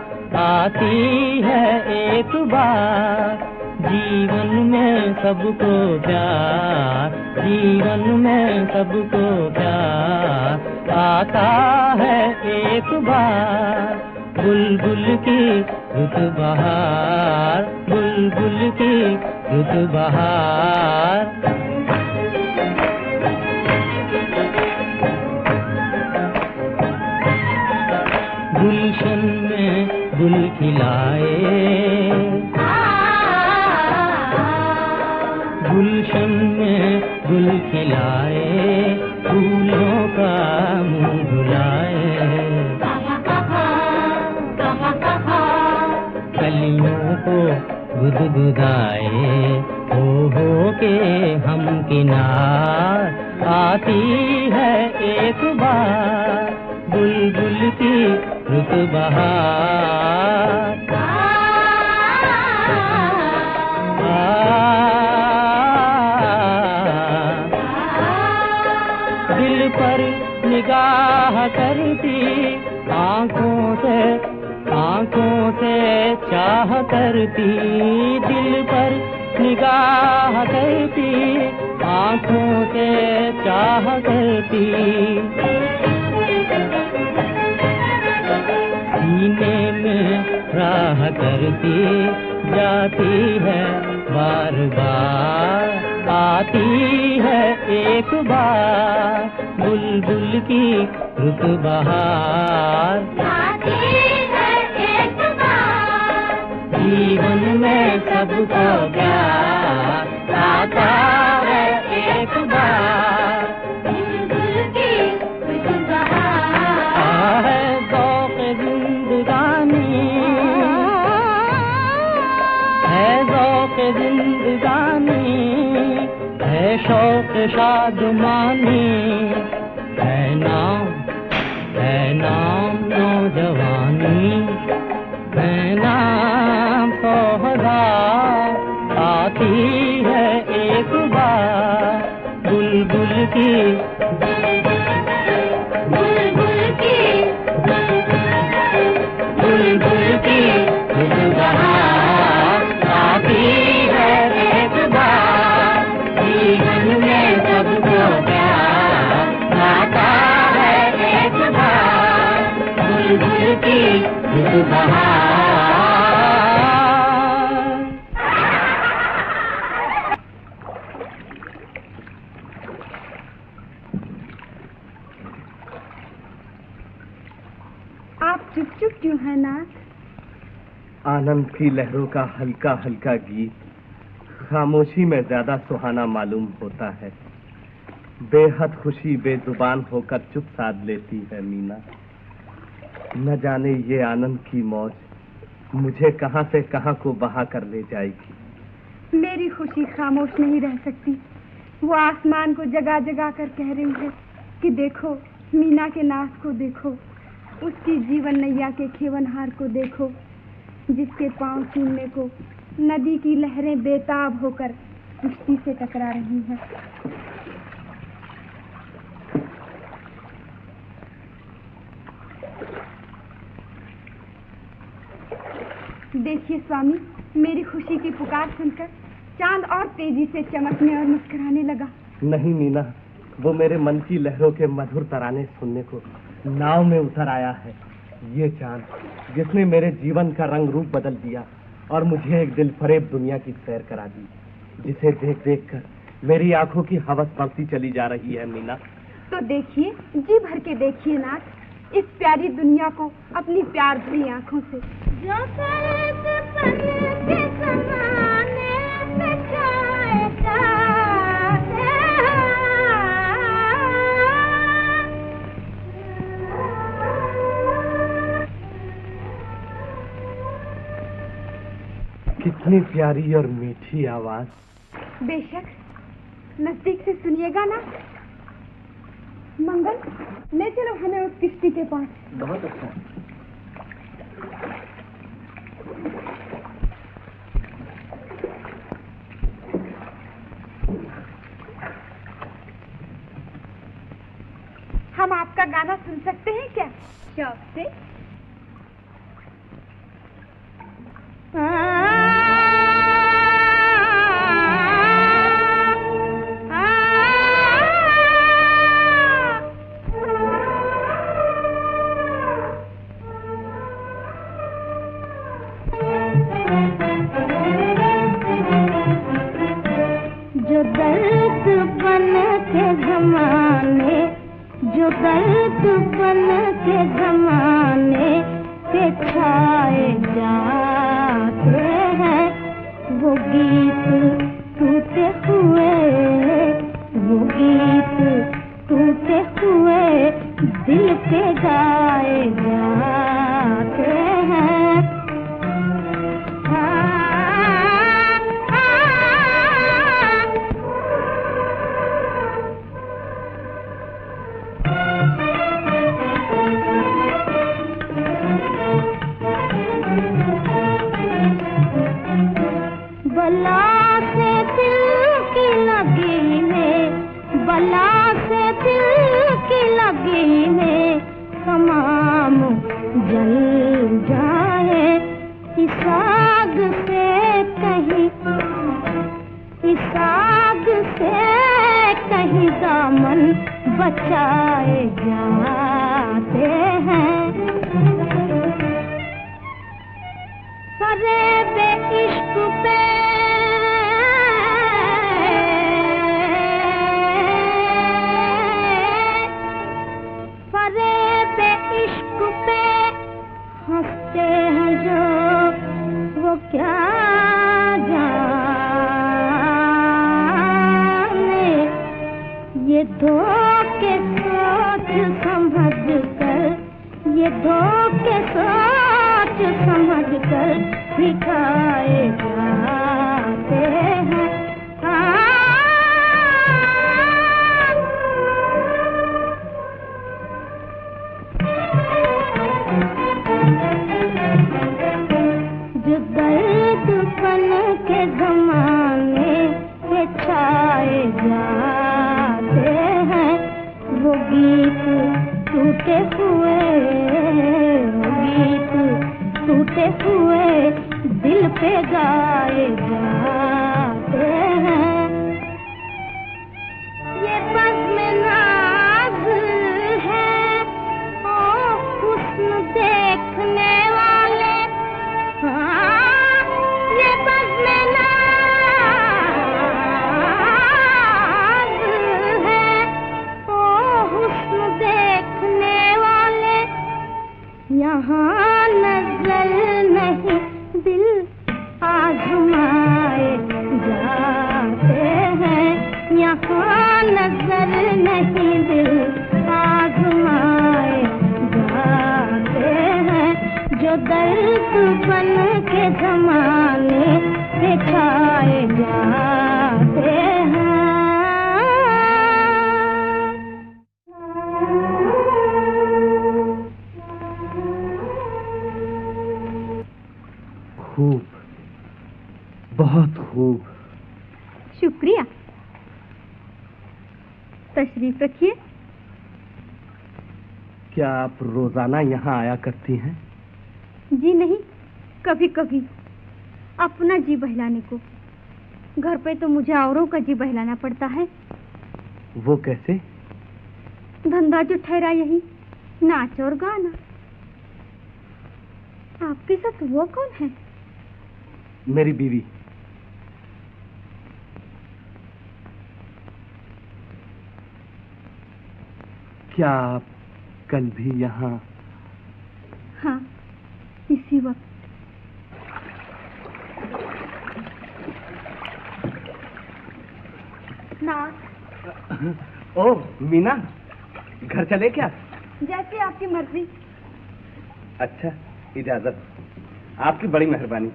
आती है एक बार। जीवन में सबको प्यार, जीवन में सबको प्यार, आता है एक बार। बुलबुल की रुत बहार, बुलबुल की रुत बहार। गुलशन में गुल खिलाए, गुलशन में गुल खिलाए, फूलों का मुंह धुलाए। कलियों को गुदगुदाए, हो के हम किनार, आती है एक बार। बुलबुल की रुत बहार, दिल पर निगाह करती, आंखों से चाह करती, दिल पर निगाह करती, आंखों से चाह करती। सीने में राह करती, जाती है बार बार, आती है एक बार। बुलबुल की रुत बहार, आती है एक बार। जीवन में सबको प्यार, आता है एक बार। बुलबुल की रुत बहार है ज़ौक़ जिंदगानी, है ज़ौक़ जिंदगानी, है शौक़ शादमानी, है नाम नौजवानी, है नाम सोहराब, आती है एक बार। बुलबुल की, बुलबुल की, बुलबुल की रुत बहार, आती है एक बार। जीवन में सबको प्यार, आता है एक बार। बुलबुल की रुत बहार।
आप चुप चुप क्यों हैं नाथ?
आनंद की लहरों का हल्का हल्का गीत खामोशी में ज्यादा सुहाना मालूम होता है। बेहद खुशी बेजुबान होकर चुप साध लेती है मीना। न जाने ये आनंद की मौज मुझे कहां से कहां को बहा कर ले जाएगी।
मेरी खुशी खामोश नहीं रह सकती। वो आसमान को जगा जगा कर कह रही है कि देखो मीना के नाथ को देखो, उसकी जीवन नैया के खेवनहार को देखो, जिसके पांव छूने को नदी की लहरें बेताब होकर किश्ती से टकरा रही हैं। देखिए स्वामी, मेरी खुशी की पुकार सुनकर चांद और तेजी से चमकने और मुस्कुराने लगा।
नहीं मीना, वो मेरे मन की लहरों के मधुर तराने सुनने को नाव में उतर आया है। ये चांद जिसने मेरे जीवन का रंग रूप बदल दिया और मुझे एक दिल फरेब दुनिया की सैर करा दी, जिसे देख देख कर मेरी आंखों की हवस बढ़ती चली जा रही है मीना।
तो देखिए, जी भर के देखिए नाथ, इस प्यारी दुनिया को अपनी प्यार भरी आंखों से।
जो पन के ज़माने पे जाएगा,
कितनी प्यारी और मीठी आवाज।
बेशक, नजदीक से सुनिएगा ना। मंगल, ले चलो हमें उस किश्ती के पास।
बहुत अच्छा।
हम आपका गाना सुन सकते हैं क्या? शौक से।
जो दर्द बन के ज़माने, जो दर्द बन के ज़माने के छाए जाते हैं, वो गीत टूटे हुए, वो गीत टूटे हुए दिल पे गाए जाते हैं। बला से दिल की लगी में, बला से दिल की लगी में तमाम जल जाए। इस आग से कहीं, इस आग से कहीं दामन बचाए जाते हैं। फरेब इश्क पे, फरेब इश्क पे हंसते हैं जो, वो क्या जाने। ये धोखे सोच समझ कर, ये धोखे सोच समझ कर सिखाए जाते हैं। जो दर्द बन के ज़माने के छाए जाते हैं, वो गीत टूटे हुए, वो गीत टूटे हुए दिल पे गाए जाते हैं। ये बज़्म नाज़ है ओ हुस्न देखने वाले, हाँ ये बज़्म नाज़ है ओ हुस्न देखने वाले। यहाँ नजर नहीं दिल आज़माए जाते हैं, यहाँ नजर नहीं दिल आज़माए जाते हैं। जो दर्द बन के ज़माने पे छाए जाते हैं।
खूब, बहुत खूब।
शुक्रिया। तशरीफ रखिए।
क्या आप रोजाना यहाँ आया करती हैं?
जी नहीं, कभी कभी अपना जी बहलाने को। घर पे तो मुझे औरों का जी बहलाना पड़ता है।
वो कैसे?
धंधा जो ठहरा यही, नाच और गाना। आपके साथ वो कौन है?
मेरी बीवी। क्या आप कल भी यहाँ?
हाँ, इसी वक्त।
ओ मीना, घर चले क्या?
जैसे आपकी मर्जी।
अच्छा, इजाजत। आपकी बड़ी मेहरबानी।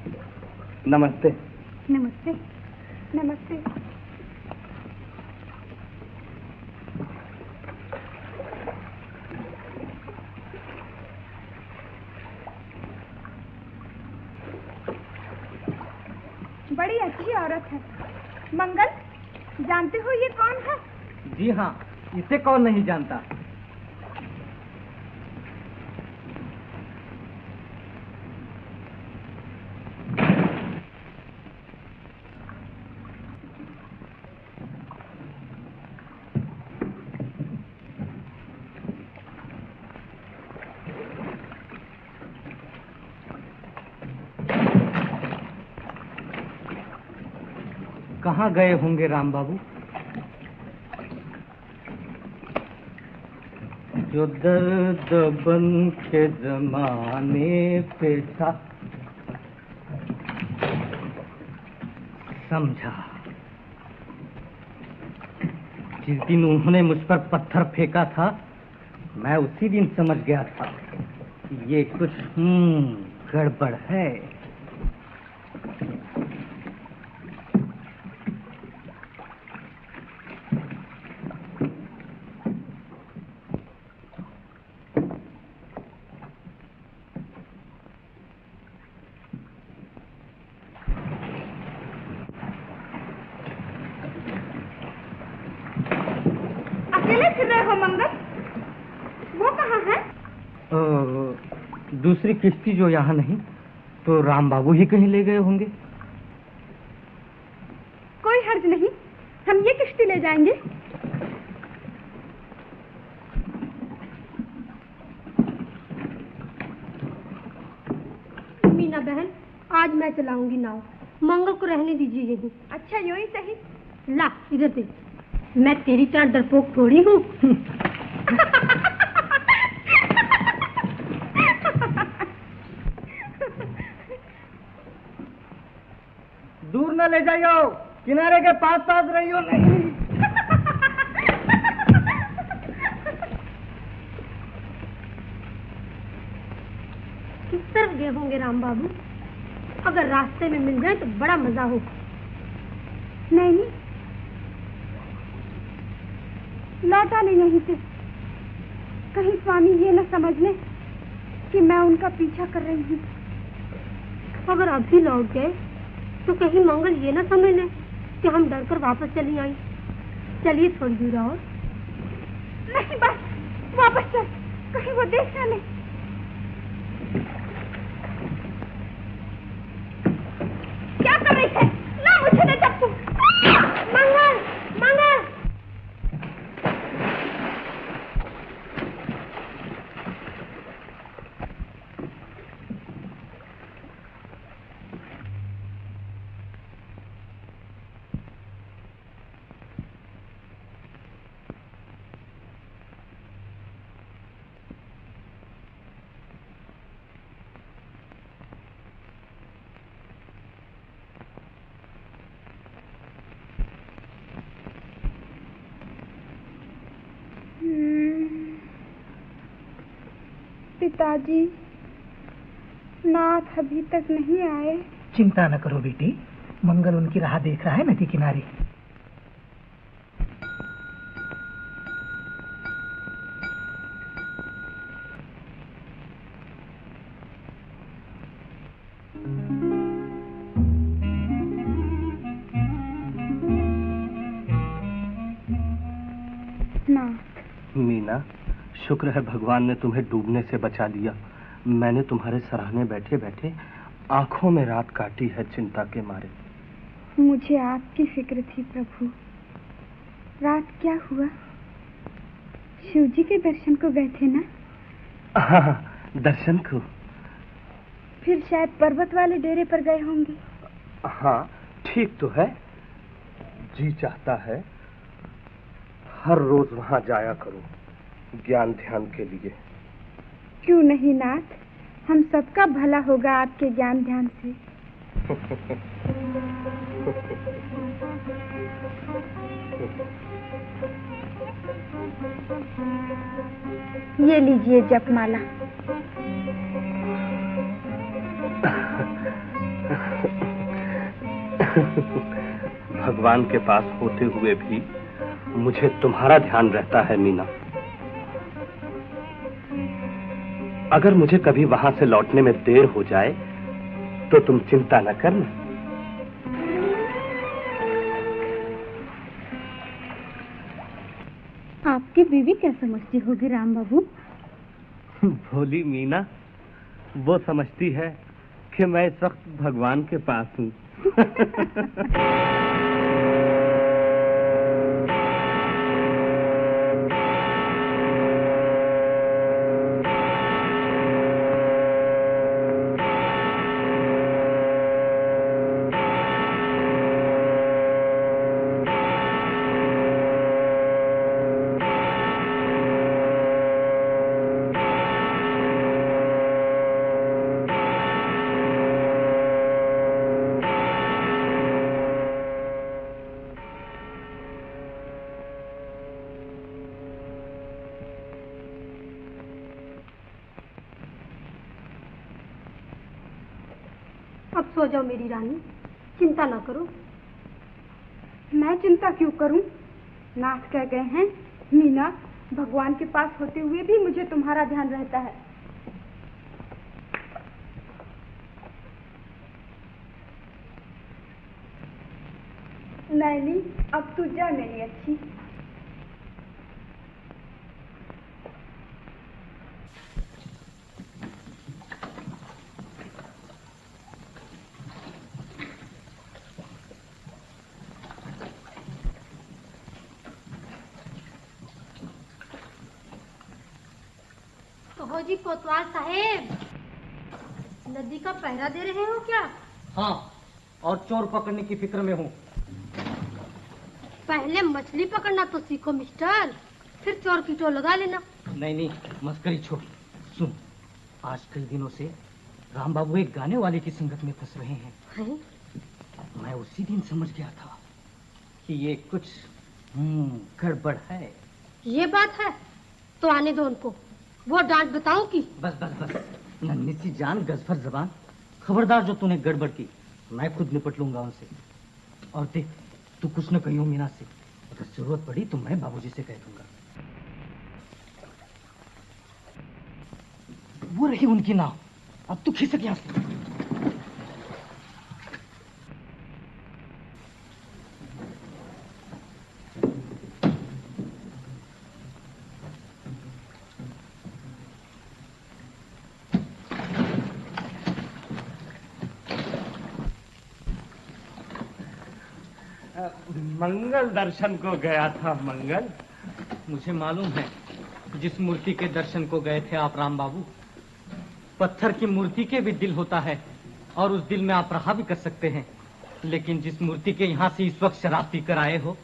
नमस्ते।
नमस्ते। नमस्ते। अच्छी औरत है। मंगल, जानते हो ये कौन है?
जी हाँ, इसे कौन नहीं जानता। कहाँ गए होंगे राम बाबू? जो दर्द बन के जमाने पे था, समझा। जिस दिन उन्होंने मुझ पर पत्थर फेंका था, मैं उसी दिन समझ गया था ये कुछ गड़बड़ है। दूसरी किश्ती जो यहाँ नहीं, तो राम बाबू ही कहीं ले गए होंगे।
कोई हर्ज नहीं, हम ये किश्ती ले जाएंगे।
मीना बहन, आज मैं चलाऊंगी नाव, मंगल को रहने दीजिए यहीं।
अच्छा, यूं ही सही।
ला इधर दे, मैं तेरी तरह डरपोक थोड़ी हूँ।
दूर न ले जाइयो, किनारे के पास पास रहियो। नहीं
किस तरफ गए होंगे राम बाबू? अगर रास्ते में मिल जाए तो बड़ा मजा हो।
नहीं, लौट आने यहीं से। कहीं स्वामी ये न समझ ले कि मैं उनका पीछा कर रही हूँ।
अगर अभी लौट गए तो कहीं मंगल ये ना समझ ले कि हम डरकर वापस चली आई। चलिए थोड़ी दूर और।
नहीं, बस वापस चल, कहीं वो देख ना ले। क्या कर रही है? ना मुझे न चप्पू।
मंगल, मंगल।
पिताजी, नाथ अभी तक नहीं आए।
चिंता न करो बेटी, मंगल उनकी राह देख रहा है नदी किनारे।
मीना, शुक्र है भगवान ने तुम्हें डूबने से बचा लिया। मैंने तुम्हारे सराहने बैठे बैठे आंखों में रात काटी है चिंता के मारे।
मुझे आपकी फिक्र थी प्रभु। रात क्या हुआ? शिव जी के दर्शन को गए थे ना?
हाँ, दर्शन को।
फिर शायद पर्वत वाले डेरे पर गए होंगे।
हाँ, ठीक तो है। जी चाहता है हर रोज वहां जाया करूं, ज्ञान ध्यान के लिए।
क्यों नहीं नाथ, हम सबका भला होगा आपके ज्ञान ध्यान से। ये लीजिए जपमाला।
भगवान के पास होते हुए भी मुझे तुम्हारा ध्यान रहता है मीना। अगर मुझे कभी वहां से लौटने में देर हो जाए तो तुम चिंता न करना।
आपकी बीवी क्या समझती होगी राम बाबू?
भोली मीना, वो समझती है कि मैं इस वक्त भगवान के पास हूँ।
अब सो जाओ मेरी रानी, चिंता ना करो।
मैं चिंता क्यों करूं? नाथ कह गए हैं, मीना, भगवान के पास होते हुए भी मुझे तुम्हारा ध्यान रहता है। नैनी, अब तू जा मेरी अच्छी।
जी कोतवाल साहेब, नदी का पहरा दे रहे हो क्या?
हाँ, और चोर पकड़ने की फिक्र में हूँ।
पहले मछली पकड़ना तो सीखो मिस्टर, फिर चोर की टोल लगा लेना।
नहीं, मस्करी छोड़। सुन, आज कई दिनों से राम बाबू एक गाने वाले की संगत में फंस रहे हैं। मैं उसी दिन समझ गया था कि ये कुछ गड़बड़ है।
ये बात है तो आने दो उनको, वो डांट बताऊं की?
बस नन्ही सी जान, गजफर जबान, खबरदार जो तूने गड़बड़ की, मैं खुद निपट लूंगा उनसे। और देख, तू कुछ न कहियो मीना से, अगर जरूरत पड़ी तो मैं बाबूजी से कह दूंगा। वो रही उनकी नाव, अब तू खिसक यहां से।
मंगल दर्शन को गया था। मंगल,
मुझे मालूम है जिस मूर्ति के दर्शन को गए थे आप राम बाबू। पत्थर की मूर्ति के भी दिल होता है और उस दिल में आप रहा भी कर सकते हैं, लेकिन जिस मूर्ति के यहाँ से इस वक्त शराब पीकर आए हो,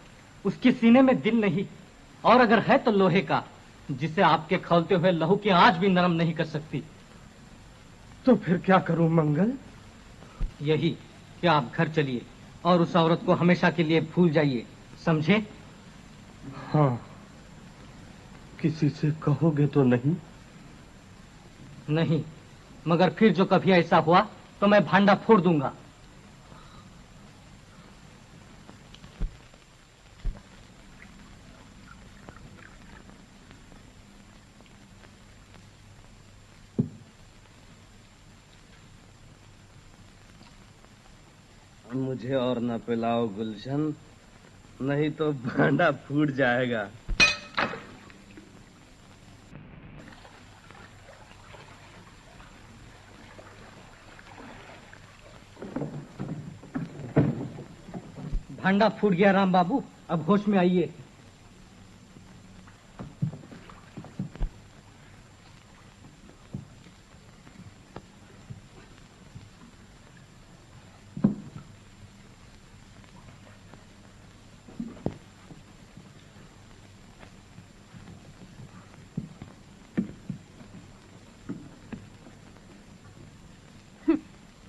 उसके सीने में दिल नहीं, और अगर है तो लोहे का, जिसे आपके खौलते हुए लहू की आंच भी नरम नहीं कर सकती।
तो फिर क्या करूं मंगल?
यही कि आप घर चलिए और उस औरत को हमेशा के लिए भूल जाइए, समझे?
हाँ, किसी से कहोगे तो नहीं?
नहीं, मगर फिर जो कभी ऐसा हुआ तो मैं भांडा फोड़ दूंगा।
मुझे और न पिलाओ गुलशन, नहीं तो भांडा फूट जाएगा।
भांडा फूट गया राम बाबू, अब होश में आइए।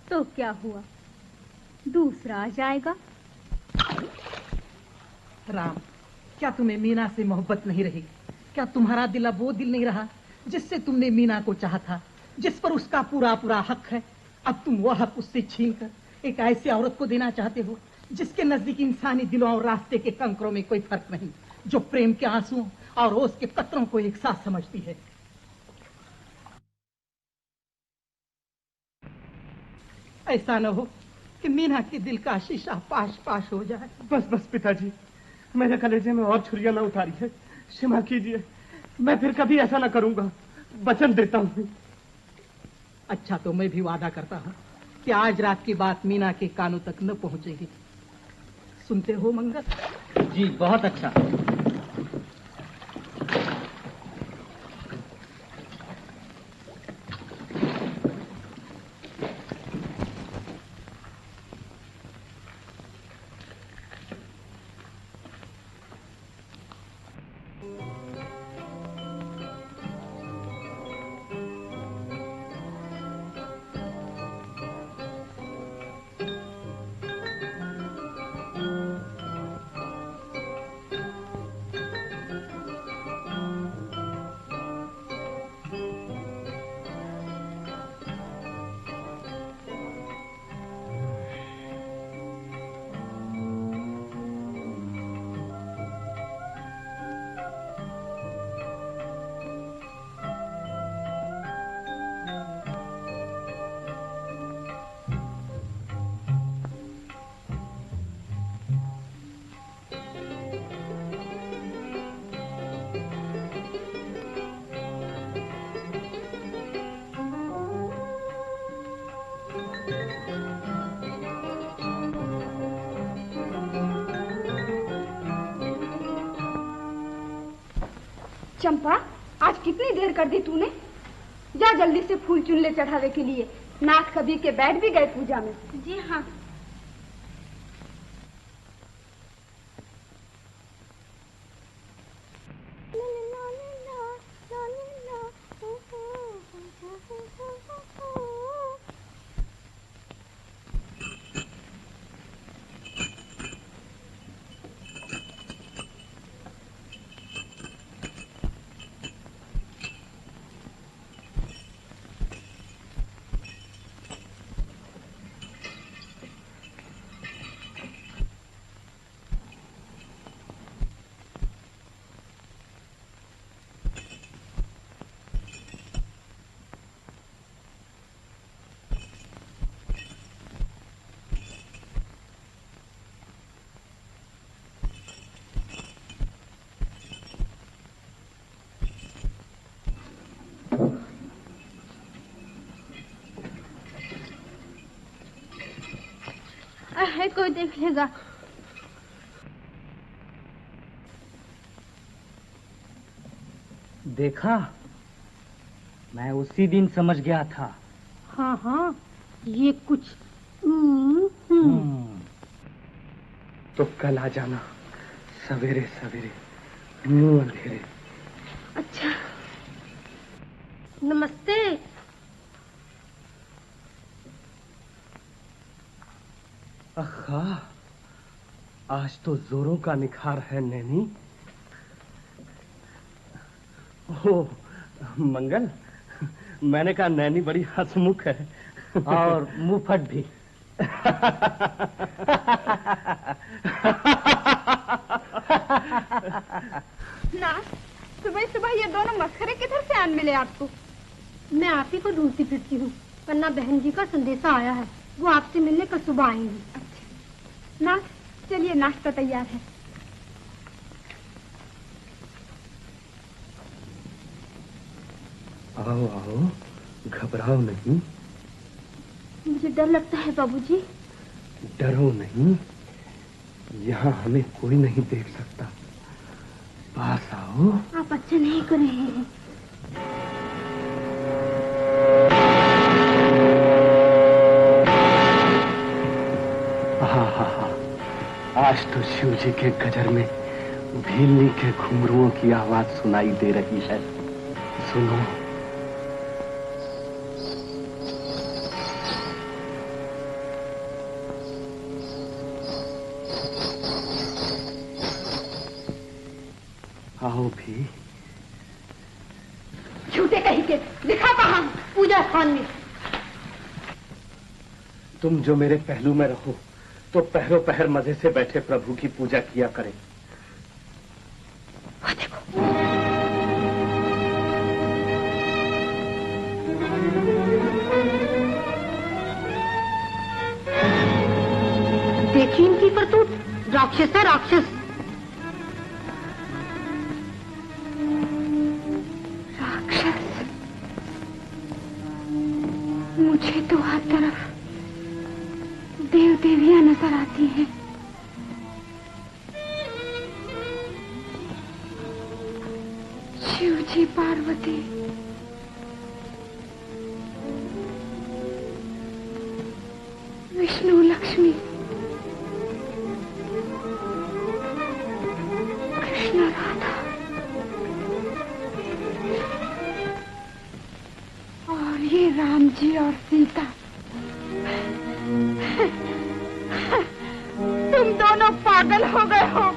तो क्या हुआ, दूसरा आ जाएगा।
राम, क्या तुम्हें मीना से मोहब्बत नहीं रही? क्या तुम्हारा दिल अब वो दिल नहीं रहा जिससे तुमने मीना को चाहा था, जिस पर उसका पूरा पूरा हक है? अब तुम वो हक उससे छीनकर एक ऐसी औरत को देना चाहते हो जिसके नजदीक इंसानी दिलों और रास्ते के कंकरों में कोई फर्क नहीं, जो प्रेम के आंसुओं और रोज के कतरों को एक साथ समझती है। ऐसा न हो कि मीना के दिल का शीशा पाश पाश हो जाए।
बस पिताजी, मेरे कलेजे में और छुरियां न उतारी है।
क्षमा कीजिए, मैं फिर कभी ऐसा ना करूंगा, वचन देता हूँ।
अच्छा, तो मैं भी वादा करता हूँ कि आज रात की बात मीना के कानों तक न पहुंचेगी। सुनते हो मंगल?
जी बहुत अच्छा।
चंपा, आज कितनी देर कर दी तूने? जा जल्दी से फूल चुन ले चढ़ावे के लिए। नाथ कबीर के बैठ भी गए पूजा में।
जी हाँ। है कोई देख लेगा।
देखा, मैं उसी दिन समझ गया था।
हाँ हाँ, ये कुछ
तो कल आ जाना सवेरे सवेरे, मुंह अंधेरे।
अच्छा, नमस्ते।
अखा, आज तो जोरों का निखार है नैनी। ओ मंगल, मैंने कहा नैनी बड़ी हंसमुख है
और मुंहफट भी।
ना, सुबह सुबह ये दोनों मस्खरे किधर से आन मिले आपको?
मैं आप ही को ढूंढती फिरती हूँ। पन्ना बहन जी का संदेशा आया है, वो आपसे मिलने कल सुबह आएंगी।
अच्छा ना, चलिए नाश्ता तैयार है।
आओ आओ, घबराओ नहीं।
मुझे डर लगता है बाबूजी।
डरो नहीं, यहाँ हमें कोई नहीं देख सकता। पास आओ।
आप अच्छा नहीं कर रहे हैं।
आज तो शिव जी के गजर में भीलनी के घुंघरुओं की आवाज सुनाई दे रही है। सुनो। आओ भी।
झूठे कहीं के, दिखा कहाँ?
पूजा स्थान में।
तुम जो मेरे पहलू में रहो तो पहरों पहर मजे से बैठे प्रभु की पूजा किया करें।
देखिए इनकी करतूत, राक्षस है राक्षस।
मुझे तो हर तरफ देव देवियां नजर आती हैं। शिव जी, पार्वती, विष्णु, लक्ष्मी, कृष्ण, राधा और ये राम जी और सीता। तुम दोनों पागल हो गए हो।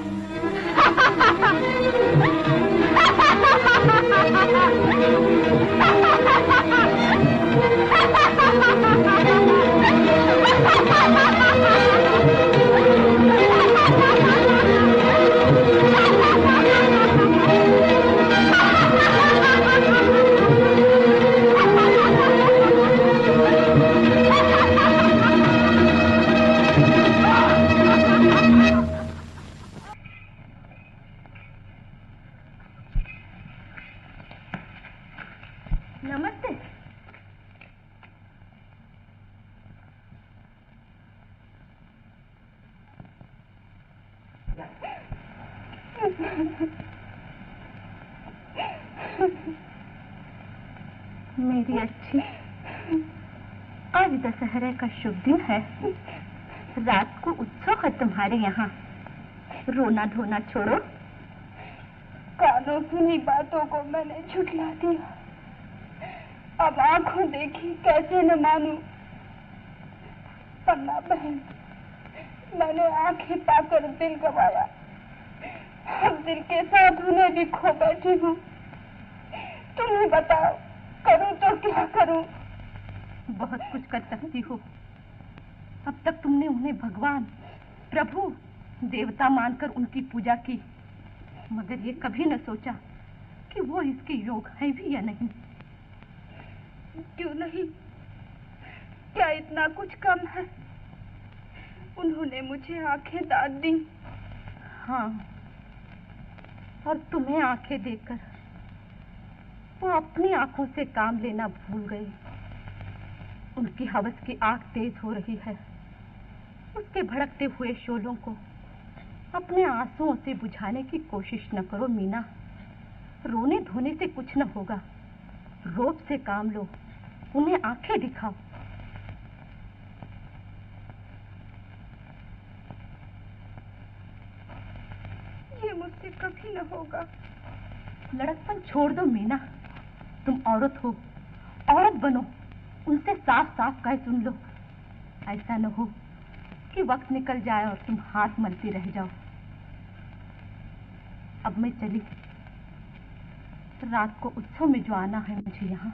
नमस्ते। मेरी अच्छी, आज दशहरे का शुभ दिन है। रात को उत्सव है तुम्हारे यहाँ। रोना धोना छोड़ो।
कानों सुनी बातों को मैंने झुठला दिया। अब आंखों देखी कैसे न मानूं। पन्ना बहन, मैंने आंखें पाकर दिल गवाया। अब दिल के साथ उन्हें भी खो बैठी हूँ। तुम ही बताओ, करूँ तो क्या करूँ?
बहुत कुछ कर सकती हो। अब तक तुमने उन्हें भगवान, प्रभु, देवता मानकर उनकी पूजा की, मगर ये कभी न सोचा कि वो इसके योग है भी या नहीं।
क्यों नहीं? क्या इतना कुछ कम है? उन्होंने मुझे आंखें दाद दी।
हाँ, और तुम्हें आंखें देकर वो अपनी आंखों से काम लेना भूल गए। उनकी हवस की आग तेज हो रही है। उसके भड़कते हुए शोलों को अपने आंसुओं से बुझाने की कोशिश न करो मीना। रोने धोने से कुछ न होगा। रोब से काम लो, उन्हें आंखें दिखाओ।
ये मुझसे कभी न होगा।
लड़कपन छोड़ दो मीना। तुम औरत हो, औरत बनो। उनसे साफ साफ कह सुन लो। ऐसा न हो कि वक्त निकल जाए और तुम हाथ मलती रह जाओ। अब मैं चली। रात को उत्सव में जो आना है मुझे यहाँ।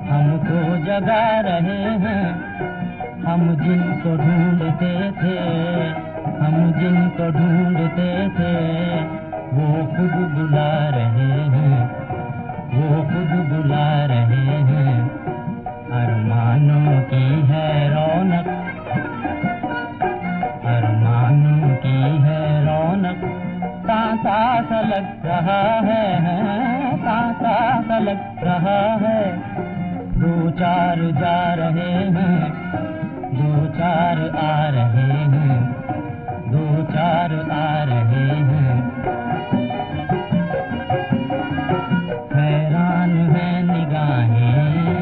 हमको जगा रहे हैं। हम जिनको ढूंढते थे, हम जिनको ढूंढते थे, वो खुद बुला रहे हैं, वो खुद बुला रहे हैं। अरमानों की है रौनक, अरमानों की है रौनक, तांता सा लग रहा है, तांता सा लग रहा है। दो चार जा रहे हैं, दो चार आ रहे हैं, दो चार आ रहे हैं। हैरान है निगाहें,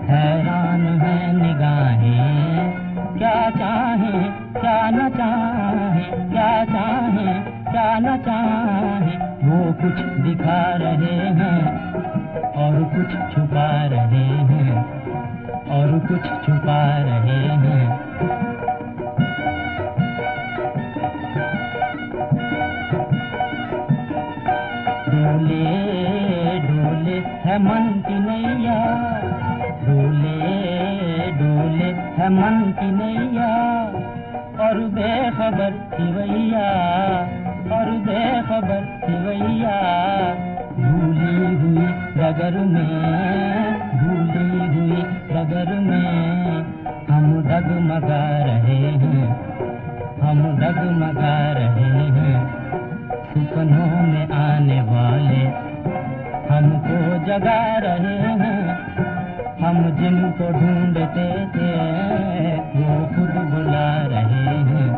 हैरान है निगाहें, क्या चाहें क्या न चाहें, क्या चाहें क्या न चाहें। वो कुछ दिखा रहे हैं और कुछ छुपा रहे हैं, और कुछ छुपा रहे हैं। डोले डोले है मन की नैया, डोले डोले है मन की नैया, और बेखबर सिवैया, और बेखबर सिवैया। भूली हुई डगर में, भूली हुई डगर में, हम डगमगा रहे हैं, हम डगमगा रहे हैं। सपनों में आने वाले हमको जगा रहे हैं। हम जिनको ढूंढते थे, वो खुद बुला रहे हैं,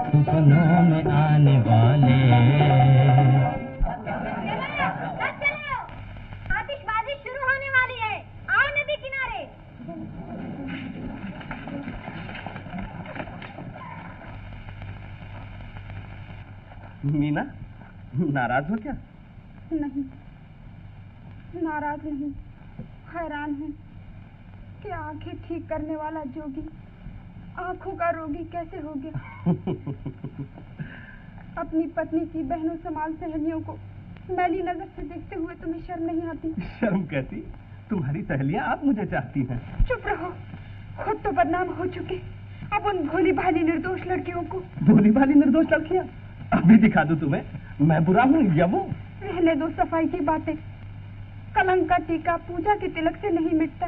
सपनों में आने वाले।
आतिशबाजी शुरू होने वाली है, आओ नदी किनारे।
मीना, नाराज हो क्या?
नहीं, नाराज नहीं, हैरान हूँ कि आंखें ठीक करने वाला जोगी आंखों का रोगी कैसे हो गया। अपनी पत्नी की बहनों समाल सहेलियों को मैली नजर से देखते हुए तुम्हें शर्म नहीं आती?
शर्म कैसी, तुम्हारी सहेलियां आप मुझे चाहती हैं।
चुप रहो, खुद तो बदनाम हो चुके, अब उन भोली भाली निर्दोष लड़कियों को।
भोली भाली निर्दोष लड़कियां? अभी दिखा दूं तुम्हें, मैं बुरा हूँ या वो?
रहने दो सफाई की बातें, कलंक का टीका पूजा के तिलक से नहीं मिटता।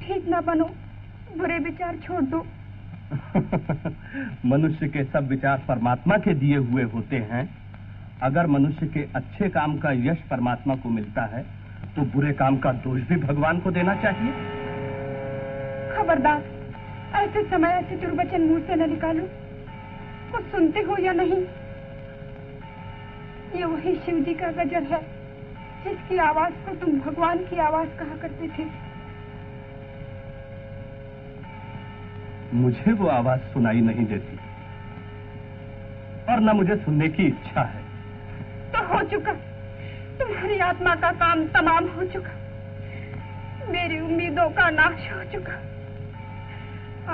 ठीक ना बनो, बुरे विचार छोड़ दो।
मनुष्य के सब विचार परमात्मा के दिए हुए होते हैं। अगर मनुष्य के अच्छे काम का यश परमात्मा को मिलता है, तो बुरे काम का दोष भी भगवान को देना चाहिए।
खबरदार, ऐसे समय ऐसे दुर्वचन मुंह से न निकालो। कुछ सुनते हो या नहीं? ये वही शिव जी का गजर है, जिसकी आवाज को तुम भगवान की आवाज कहा करते थे।
मुझे वो आवाज सुनाई नहीं देती, और न मुझे सुनने की इच्छा है।
तो हो चुका, तुम्हारी आत्मा का काम तमाम हो चुका, मेरी उम्मीदों का नाश हो चुका।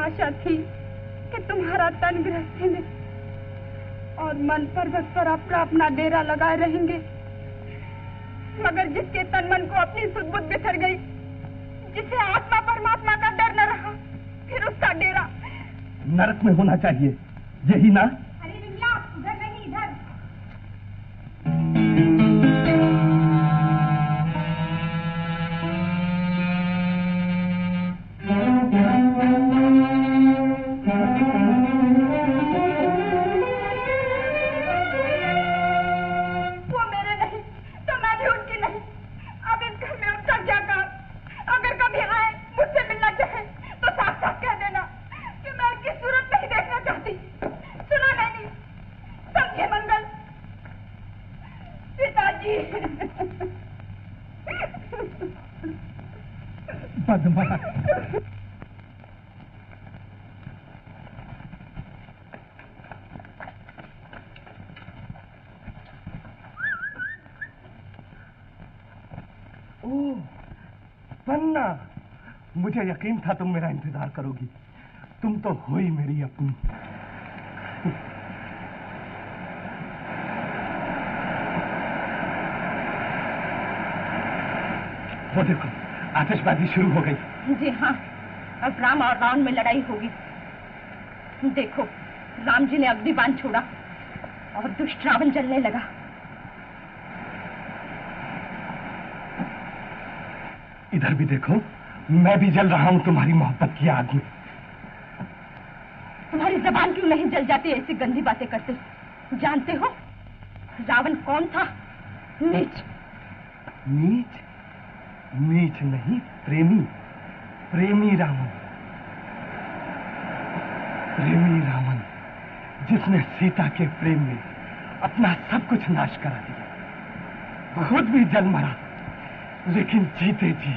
आशा थी कि तुम्हारा तन गृहस्थी में और मन पर्वत पर अपना डेरा लगाए रहेंगे, मगर जिसके तन मन को अपनी सुध-बुध बिखर गई, जिसे आत्मा परमात्मा का डर न रहा, फिर उसका डेरा
नरक में होना चाहिए, यही ना?
अरे रिंगला, उधर नहीं, इधर।
वो मेरे नहीं, तो मैं भी उनकी नहीं। अब इस घर में उनका क्या काम? अगर कभी आए, मुझसे मिलना चाहे, तो साफ साफ कह देना कि मैं उनकी सूरत नहीं देखना चाहती। सुना नहीं, समझे मंगल? पिताजी।
बदमाश। ओह, पन्ना, मुझे यकीन था तुम मेरा इंतजार करोगी। तुम तो हो ही मेरी अपनी। वो देखो, आतिशबाजी शुरू हो गई।
जी हाँ, अब राम और रावण में लड़ाई होगी। देखो, राम जी ने अग्निबाण छोड़ा और दुष्ट रावण जलने लगा।
इधर भी देखो, मैं भी जल रहा हूँ तुम्हारी मोहब्बत की आग में।
तुम्हारी जबान क्यों नहीं जल जाती ऐसी गंदी बातें करते? जानते हो रावण कौन था? नीच।
नीच? नीच नहीं, प्रेमी। प्रेमी रावण। प्रेमी रावण, जिसने सीता के प्रेम में अपना सब कुछ नाश करा दिया, खुद भी जल मरा, लेकिन जीते जी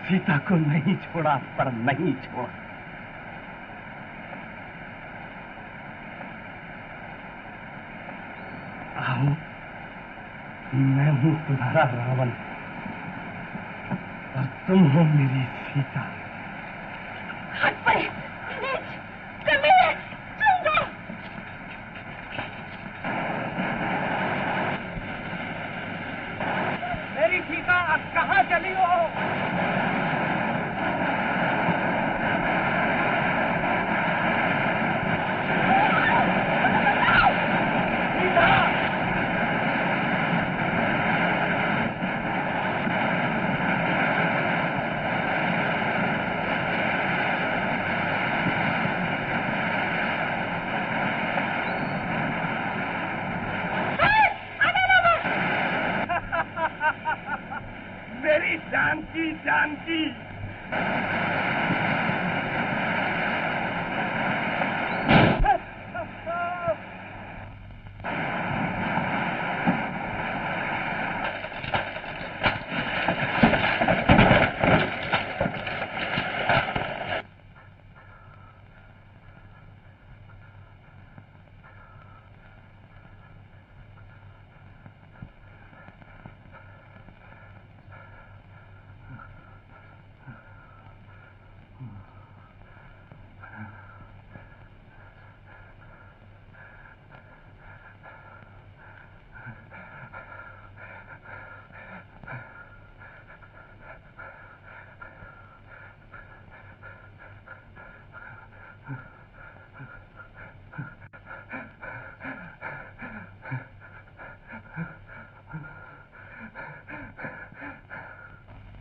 सीता को नहीं छोड़ा, पर नहीं छोड़ा। आओ, मैं हूं तुम्हारा रावण और तुम हो मेरी सीता।
हट पड़े, नीच, कमीने, चल जाओ।
मेरी सीता अब कहाँ चली हो? मेरी जानकी, जानकी।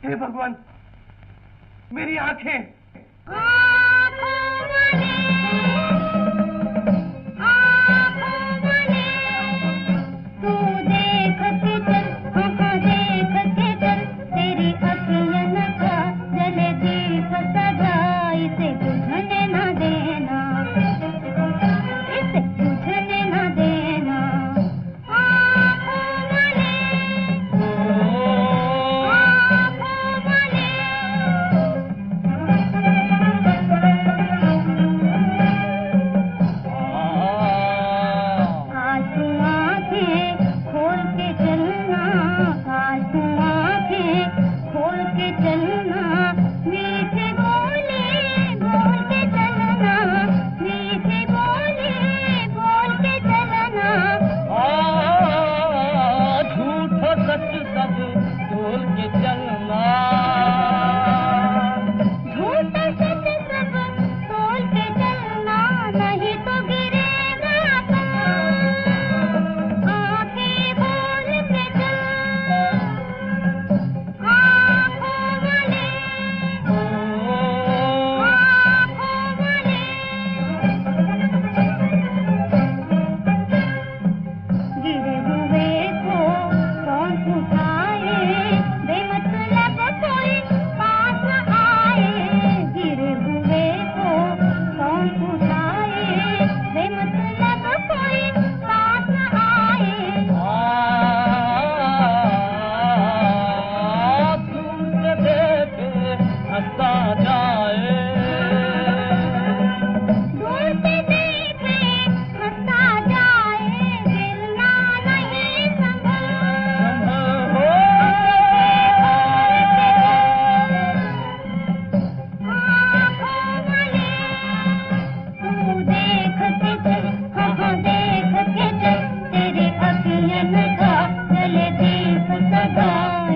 हे भगवान, मेरी आंखें।
तू देख के चल, हाँ देख के चल, तेरी अखियाँ का जले दीप सजा, इसे बुझने न देना, इसे बुझने न देना।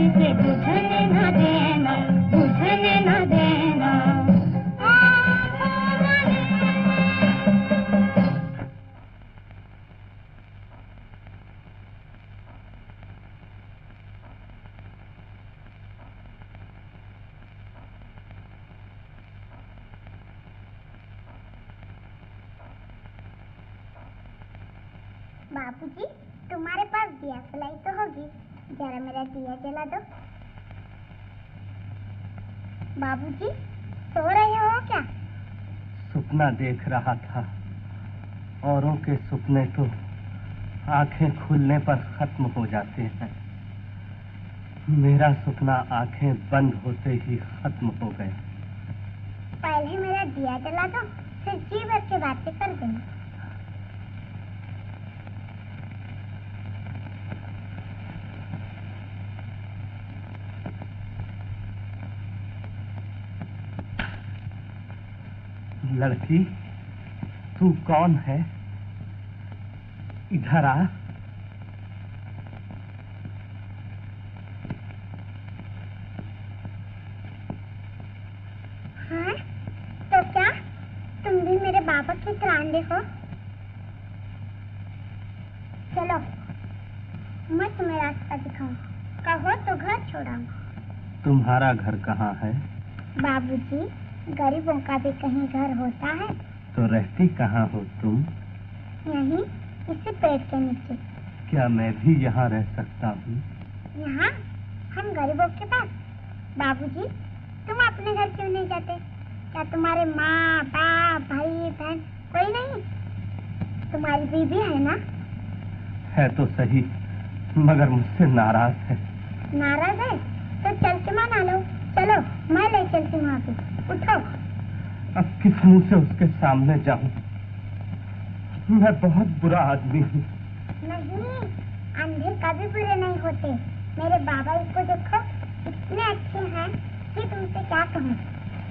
इसे बुझने न देना। बाबूजी, तुम्हारे पास दिया सलाई तो होगी, जरा मेरा दिया जला दो। बाबूजी, सो रहे हो क्या?
सपना देख रहा था। औरों के सपने तो आंखें खुलने पर खत्म हो जाते हैं। मेरा सपना आंखें बंद होते ही खत्म हो गया।
पहले मेरा दिया जला दो, फिर जी भर के बातें कर देंगे।
लड़की, तू कौन है? इधर आ।
हाँ, तो क्या तुम भी मेरे बाबा की तरह देखो? चलो, मैं तुम्हें रास्ता दिखाऊं। कहो तो घर छोड़ाऊं।
तुम्हारा घर कहाँ है?
बाबूजी, गरीबों का भी कहीं घर होता है।
तो रहती कहाँ हो तुम?
यहीं, इसी पेड़ के नीचे।
क्या मैं भी यहाँ रह सकता हूँ?
यहाँ, हम गरीबों के पास। बाबूजी, तुम अपने घर क्यों नहीं जाते? क्या तुम्हारे माँ, बाप, भाई, बहन कोई नहीं? तुम्हारी बीवी है ना?
है तो सही, मगर मुझसे नाराज है।
नाराज है? तो चल के मना लो। चलो, मैं ले चलती हूँ आपको। उठो।
अब किस मुंह से उसके सामने जाऊँ? मैं बहुत बुरा आदमी हूँ।
नहीं, अंधे कभी बुरे नहीं होते। मेरे बाबा इसको देखो, इतने अच्छे हैं कि तुमसे क्या कहूँ।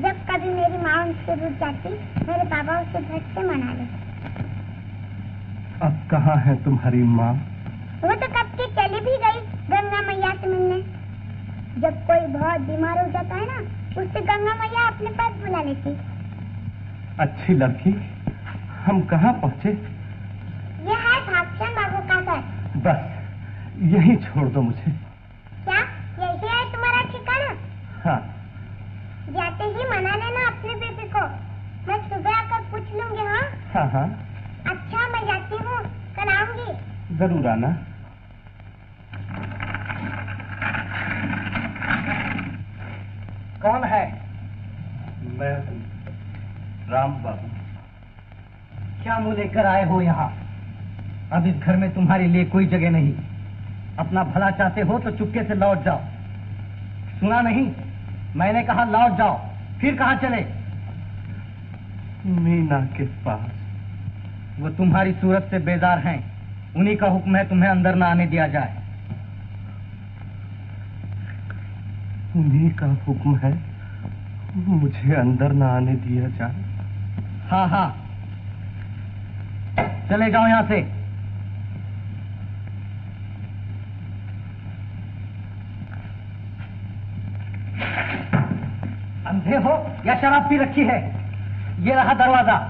जब कभी मेरी माँ उनसे रुठ जाती, मेरे बाबा उसे झट से मना लेते।
अब कहाँ है तुम्हारी माँ?
वो तो कब की चली भी गई गंगा मैया से मिलने। जब कोई बहुत बीमार हो जाता है ना, उससे गंगा मैया अपने पास बुला लेती।
अच्छी लड़की, हम कहाँ पहुँचे?
ये है भागचंद बाबू का घर।
बस यही छोड़ दो मुझे।
क्या यही है तुम्हारा ठिकाना?
हाँ।
जाते ही मना लेना अपनी बेबी को। मैं सुबह आकर पूछ लूंगी। हाँ
हाँ हाँ।
अच्छा, मैं जाती हूँ, कल आऊंगी।
जरूर आना।
कौन है?
मैं राम बाबू।
क्या मुंह लेकर आए हो यहाँ? अब इस घर में तुम्हारे लिए कोई जगह नहीं। अपना भला चाहते हो तो चुपके से लौट जाओ। सुना नहीं? मैंने कहा लौट जाओ। फिर कहाँ चले?
मीना के पास।
वो तुम्हारी सूरत से बेजार हैं। उन्हीं का हुक्म है तुम्हें अंदर ना आने दिया जाए।
उन्हीं का हुक्म है मुझे अंदर ना आने दिया जाए?
हाँ हाँ, चले जाओ यहाँ से। अंधे हो या शराब पी रखी है? ये रहा दरवाजा।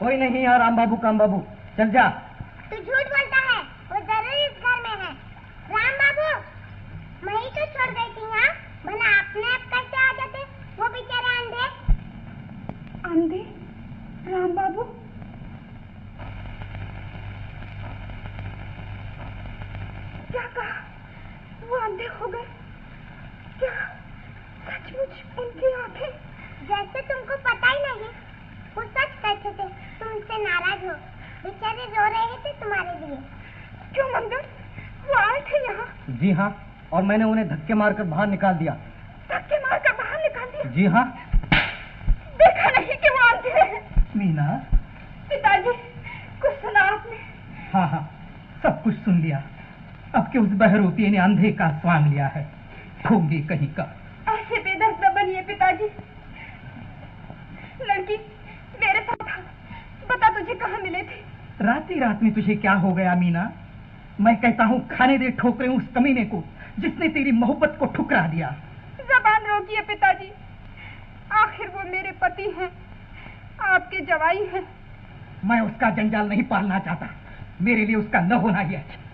कोई नहीं है राम बाबू काम बाबू, चल जा।
तू झूठ बोलता है, वो जरूर इस घर में है। राम बाबू, मैं ही तो छोड़ गई थी यहाँ, भला अपने आप कैसे आ जाते वो बेचारे अंधे।
अंधे? राम बाबू, क्या कहा? वो अंधे हो गए? क्या सचमुच उनकी आंखें?
जैसे तुमको पता ही नहीं, वो सच कहते थे, तुमसे नाराज हो, बेचारे रो रहे थे तुम्हारे लिए।
क्यों मंगल, वो आए थे यहाँ?
जी हाँ, और मैंने उन्हें धक्के मारकर बाहर निकाल दिया।
धक्के मारकर बाहर निकाल दिया?
जी हाँ।
देखा नहीं कि वो अंधे हैं?
मीना,
पिताजी, कुछ सुना आपने?
हाँ हाँ, सब कुछ सुन लिया। अब के उस बहरूपी ने अंधे का स्वांग लिया है, ढूंढी कहीं का।
ऐसे बेदर्द न बनिए पिताजी, लड़की मेरे साथ था, बता तुझे कहाँ मिले थे?
रात ही रात में तुझे क्या हो गया मीना? मैं कहता हूँ खाने दे ठोकरे उस कमीने को जिसने तेरी मोहब्बत को ठुकरा दिया।
जबान रोकिए पिताजी, आखिर वो मेरे पति हैं, आपके जवाई हैं।
मैं उसका जंजाल नहीं पालना चाहता, मेरे लिए उसका न होना ही अच्छा।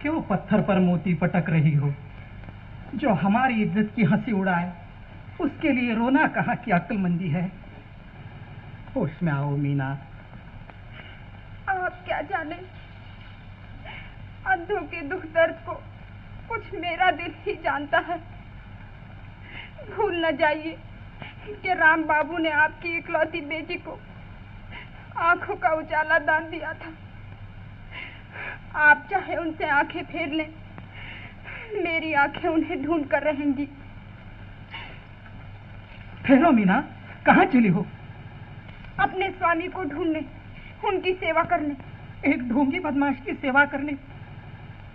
क्यों पत्थर पर मोती पटक रही हो? जो हमारी इज्जत की हंसी उड़ाए उसके लिए रोना कहाँ की अक्लमंदी है। होश में आओ मीना।
आप क्या जाने, अंधों के दुख दर्द को कुछ मेरा दिल ही जानता है। भूल न जाइए कि राम बाबू ने आपकी इकलौती बेटी को आंखों का उजाला दान दिया था। आप चाहे उनसे आंखें फेर लें, मेरी आंखें उन्हें ढूंढ कर रहेंगी।
ठहरो मीना, कहाँ चली हो?
अपने स्वामी को ढूंढने, उनकी सेवा करने।
एक ढोंगी बदमाश की सेवा करने,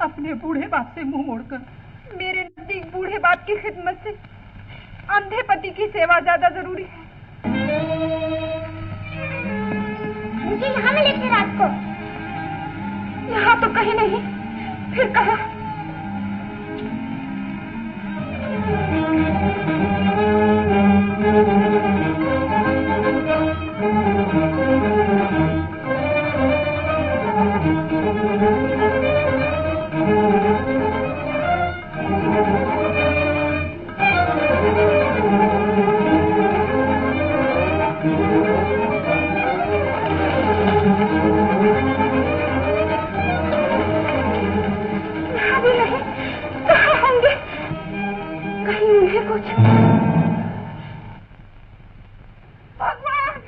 अपने बूढ़े बाप से मुंह मोड़कर?
मेरे नजदीक बूढ़े बाप की खिदमत से अंधे पति की सेवा ज्यादा जरूरी है।
मुझे यहाँ मिले थे रात को।
यहाँ तो कहीं नहीं, फिर कहाँ? भगवान,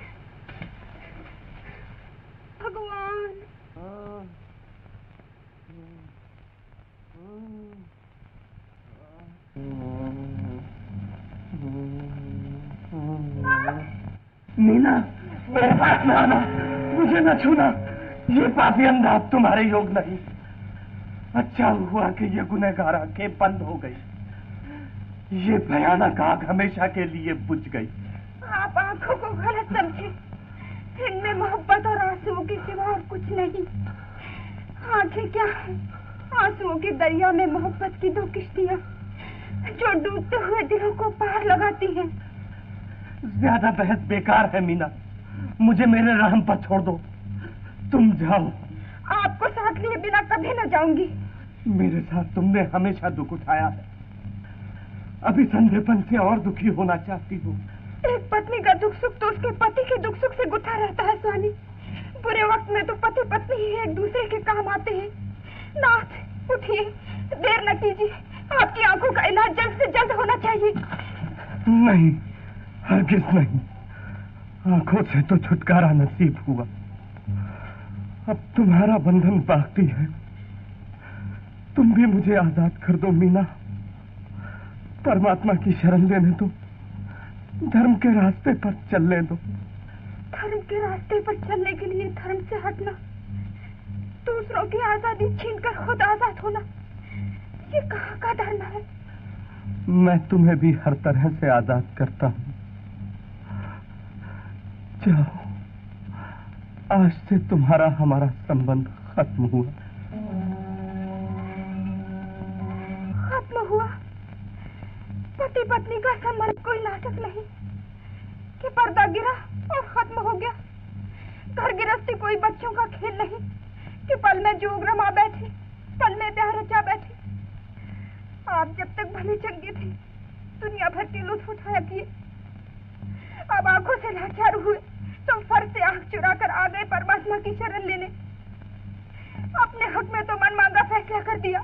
भगवान,
मीना, मेरे पास में आना, मुझे न छूना। ये पापी अंधा अब तुम्हारे योग नहीं। अच्छा हुआ कि ये गुनहगार आंखें बंद हो गई, ये भयानक आग हमेशा के लिए बुझ गई।
आप आंखों को गलत समझे, इनमें मोहब्बत और आंसुओं के सिवा और कुछ नहीं। आंखें क्या है, आंसुओं के दरिया में मोहब्बत की दो किश्तियां जो डूबते हुए दिलों को पार लगाती हैं।
ज्यादा बहस बेकार है मीना, मुझे मेरे राम पर छोड़ दो, तुम जाओ।
आपको साथ लिए बिना कभी न जाऊंगी।
मेरे साथ तुमने हमेशा दुख उठाया है, अभी संधेपन से और दुखी होना चाहती हो।
एक पत्नी का दुख सुख तो उसके पति के दुख सुख से गुथा रहता है स्वामी। बुरे वक्त में तो पति पत्नी ही एक दूसरे के काम आते हैं। नाथ उठिए, देर न कीजिए, आपकी आंखों का इलाज जल्द से जल्द होना चाहिए।
नहीं, हरगिज नहीं, आंखों से तो छुटकारा नसीब हुआ, अब तुम्हारा बंधन बाकी है। तुम भी मुझे आजाद कर दो मीना, परमात्मा की शरण लेने दो, धर्म के रास्ते पर चलने दो।
धर्म के रास्ते पर चलने के लिए धर्म से हटना, दूसरों की आजादी छीनकर खुद आजाद होना, ये कहाँ का धर्म है?
मैं तुम्हें भी हर तरह से आजाद करता हूँ। जाओ, आज से तुम्हारा हमारा संबंध खत्म हुआ।
खत्म हुआ? पति पत्नी का संबंध कोई नाटक नहीं, कि पर्दा गिरा और खत्म हो गया। घर गृहस्थी कोई बच्चों का खेल नहीं कि पल में जोग रमा बैठे, पल में प्यार रचा बैठे। आप जब तक भली चंगी थी दुनिया भर के लुत्फ उठाया किए, अब आंखों से लाचार हुए तो फर्श से आंख चुरा कर आ गए परमात्मा की शरण लेने। अपने हक में तो मन मांगा फैसला कर दिया,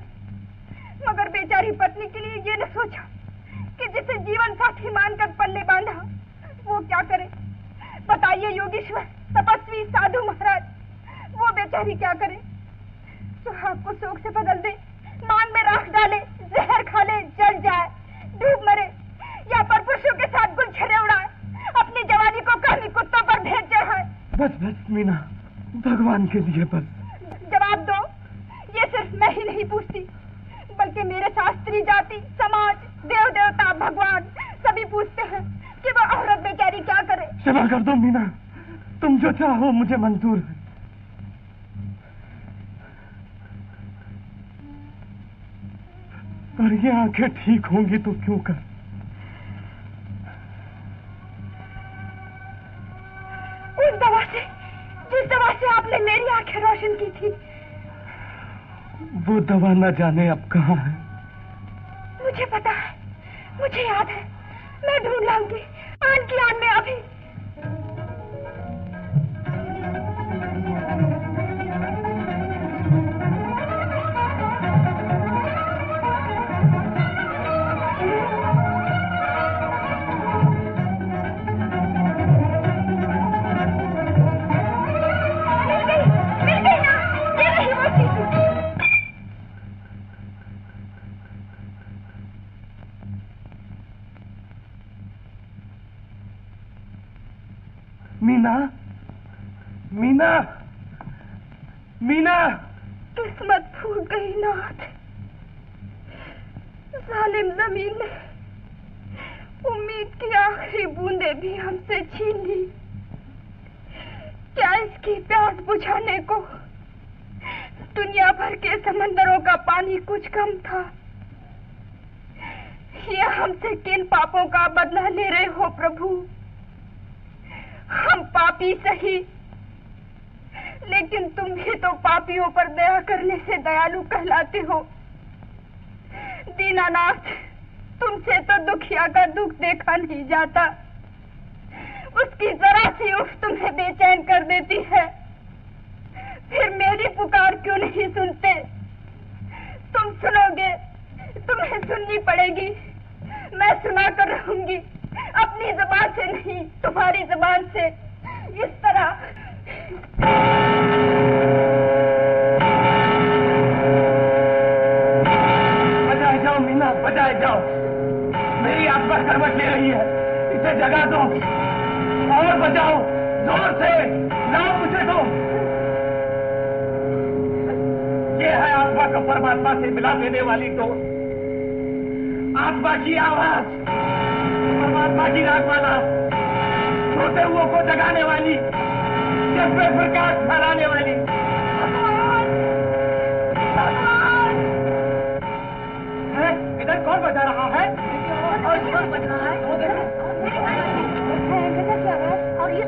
मगर बेचारी पत्नी के लिए ये न सोचा कि जिसे जीवन साथी मानकर पल्ले बांधा वो क्या करे। बताइए योगीश्वर, तपस्वी, साधु महाराज, वो बेचारी क्या करे। सुहाग को शोक से बदल दे, मांग में राख डाले, जहर खा ले, जल जाए, डूब मरे, या परपुरुषों के साथ गुलछड़े उड़ाए, अपनी जवानी को कामी कुत्तों पर भेज चढ़ाए।
बस बस मीना, भगवान के लिए बस।
जवाब दो। ये सिर्फ मैं ही नहीं पूछती, बल्कि मेरे शास्त्री, जाति, समाज, देव देवता, भगवान सभी पूछते हैं कि वो औरत बेचारी क्या करे।
क्षमा कर दो मीना, तुम जो चाहो मुझे मंजूर है। पर ये आंखें ठीक होंगी तो क्यों कर।
उस दवा से, जिस दवा से आपने मेरी आंखें रोशन की थी।
वो दवा न जाने अब कहाँ है।
मुझे पता है, मुझे याद है, मैं ढूंढ लाऊंगी आन की आन में अभी।
मीना, मीना, मीना।
किस्मत फूट गई नाथ, जालिम जमीन ने उम्मीद की आखिरी बूंदे भी हमसे छीन ली। क्या इसकी प्यास बुझाने को दुनिया भर के समंदरों का पानी कुछ कम था। ये हमसे किन पापों का बदला ले रहे हो प्रभु। हम पापी सही, लेकिन तुम भी तो पापियों पर दया करने से दयालु कहलाते हो। दीनानाथ, तुमसे तो दुखिया का दुख देखा नहीं जाता। उसकी जरा सी उफ तुम्हें बेचैन कर देती है। फिर मेरी पुकार क्यों नहीं सुनते। तुम सुनोगे, तुम्हें सुननी पड़ेगी। मैं सुना कर रहूंगी, अपनी जबान से नहीं, तुम्हारी जबान से। इस तरह
बजाए जाओ मीना, बजाए जाओ। मेरी आत्मा करवट ले रही है, इसे जगा दो और बजाओ जोर से। लाओ मुझे दो। ये है आत्मा को परमात्मा से मिला देने वाली डोर, आत्मा की आवाज, परमात्मा की रागमाला, सोते हुओं को जगाने वाली, जब पे प्रकाश फैलाने वाली। है इधर कौन बजा रहा है? और कौन बज रहा है? वो देखो।
और ये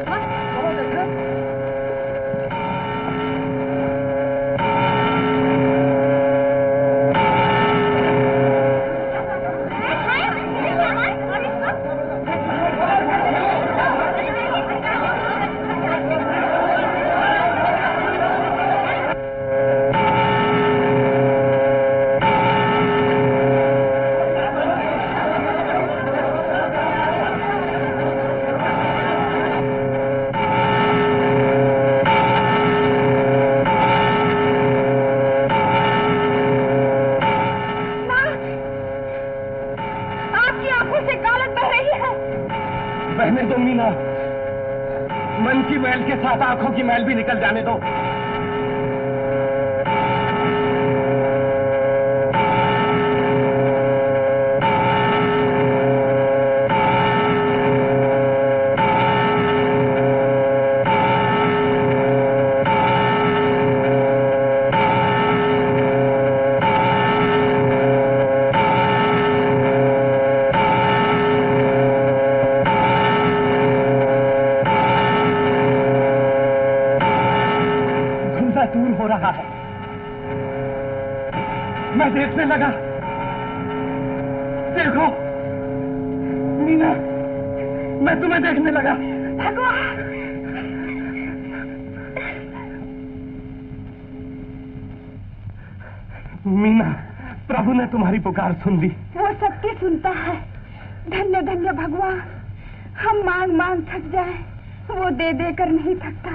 मन की मैल के साथ आंखों की मैल भी निकल जाने दो। मैं देखने लगा। देखो मीना, मैं तुम्हें देखने लगा।
भगवान!
मीना, प्रभु ने तुम्हारी पुकार सुन ली।
वो सबकी सुनता है। धन्य धन्य भगवान। हम मांग मांग थक जाए, वो दे दे कर नहीं थकता।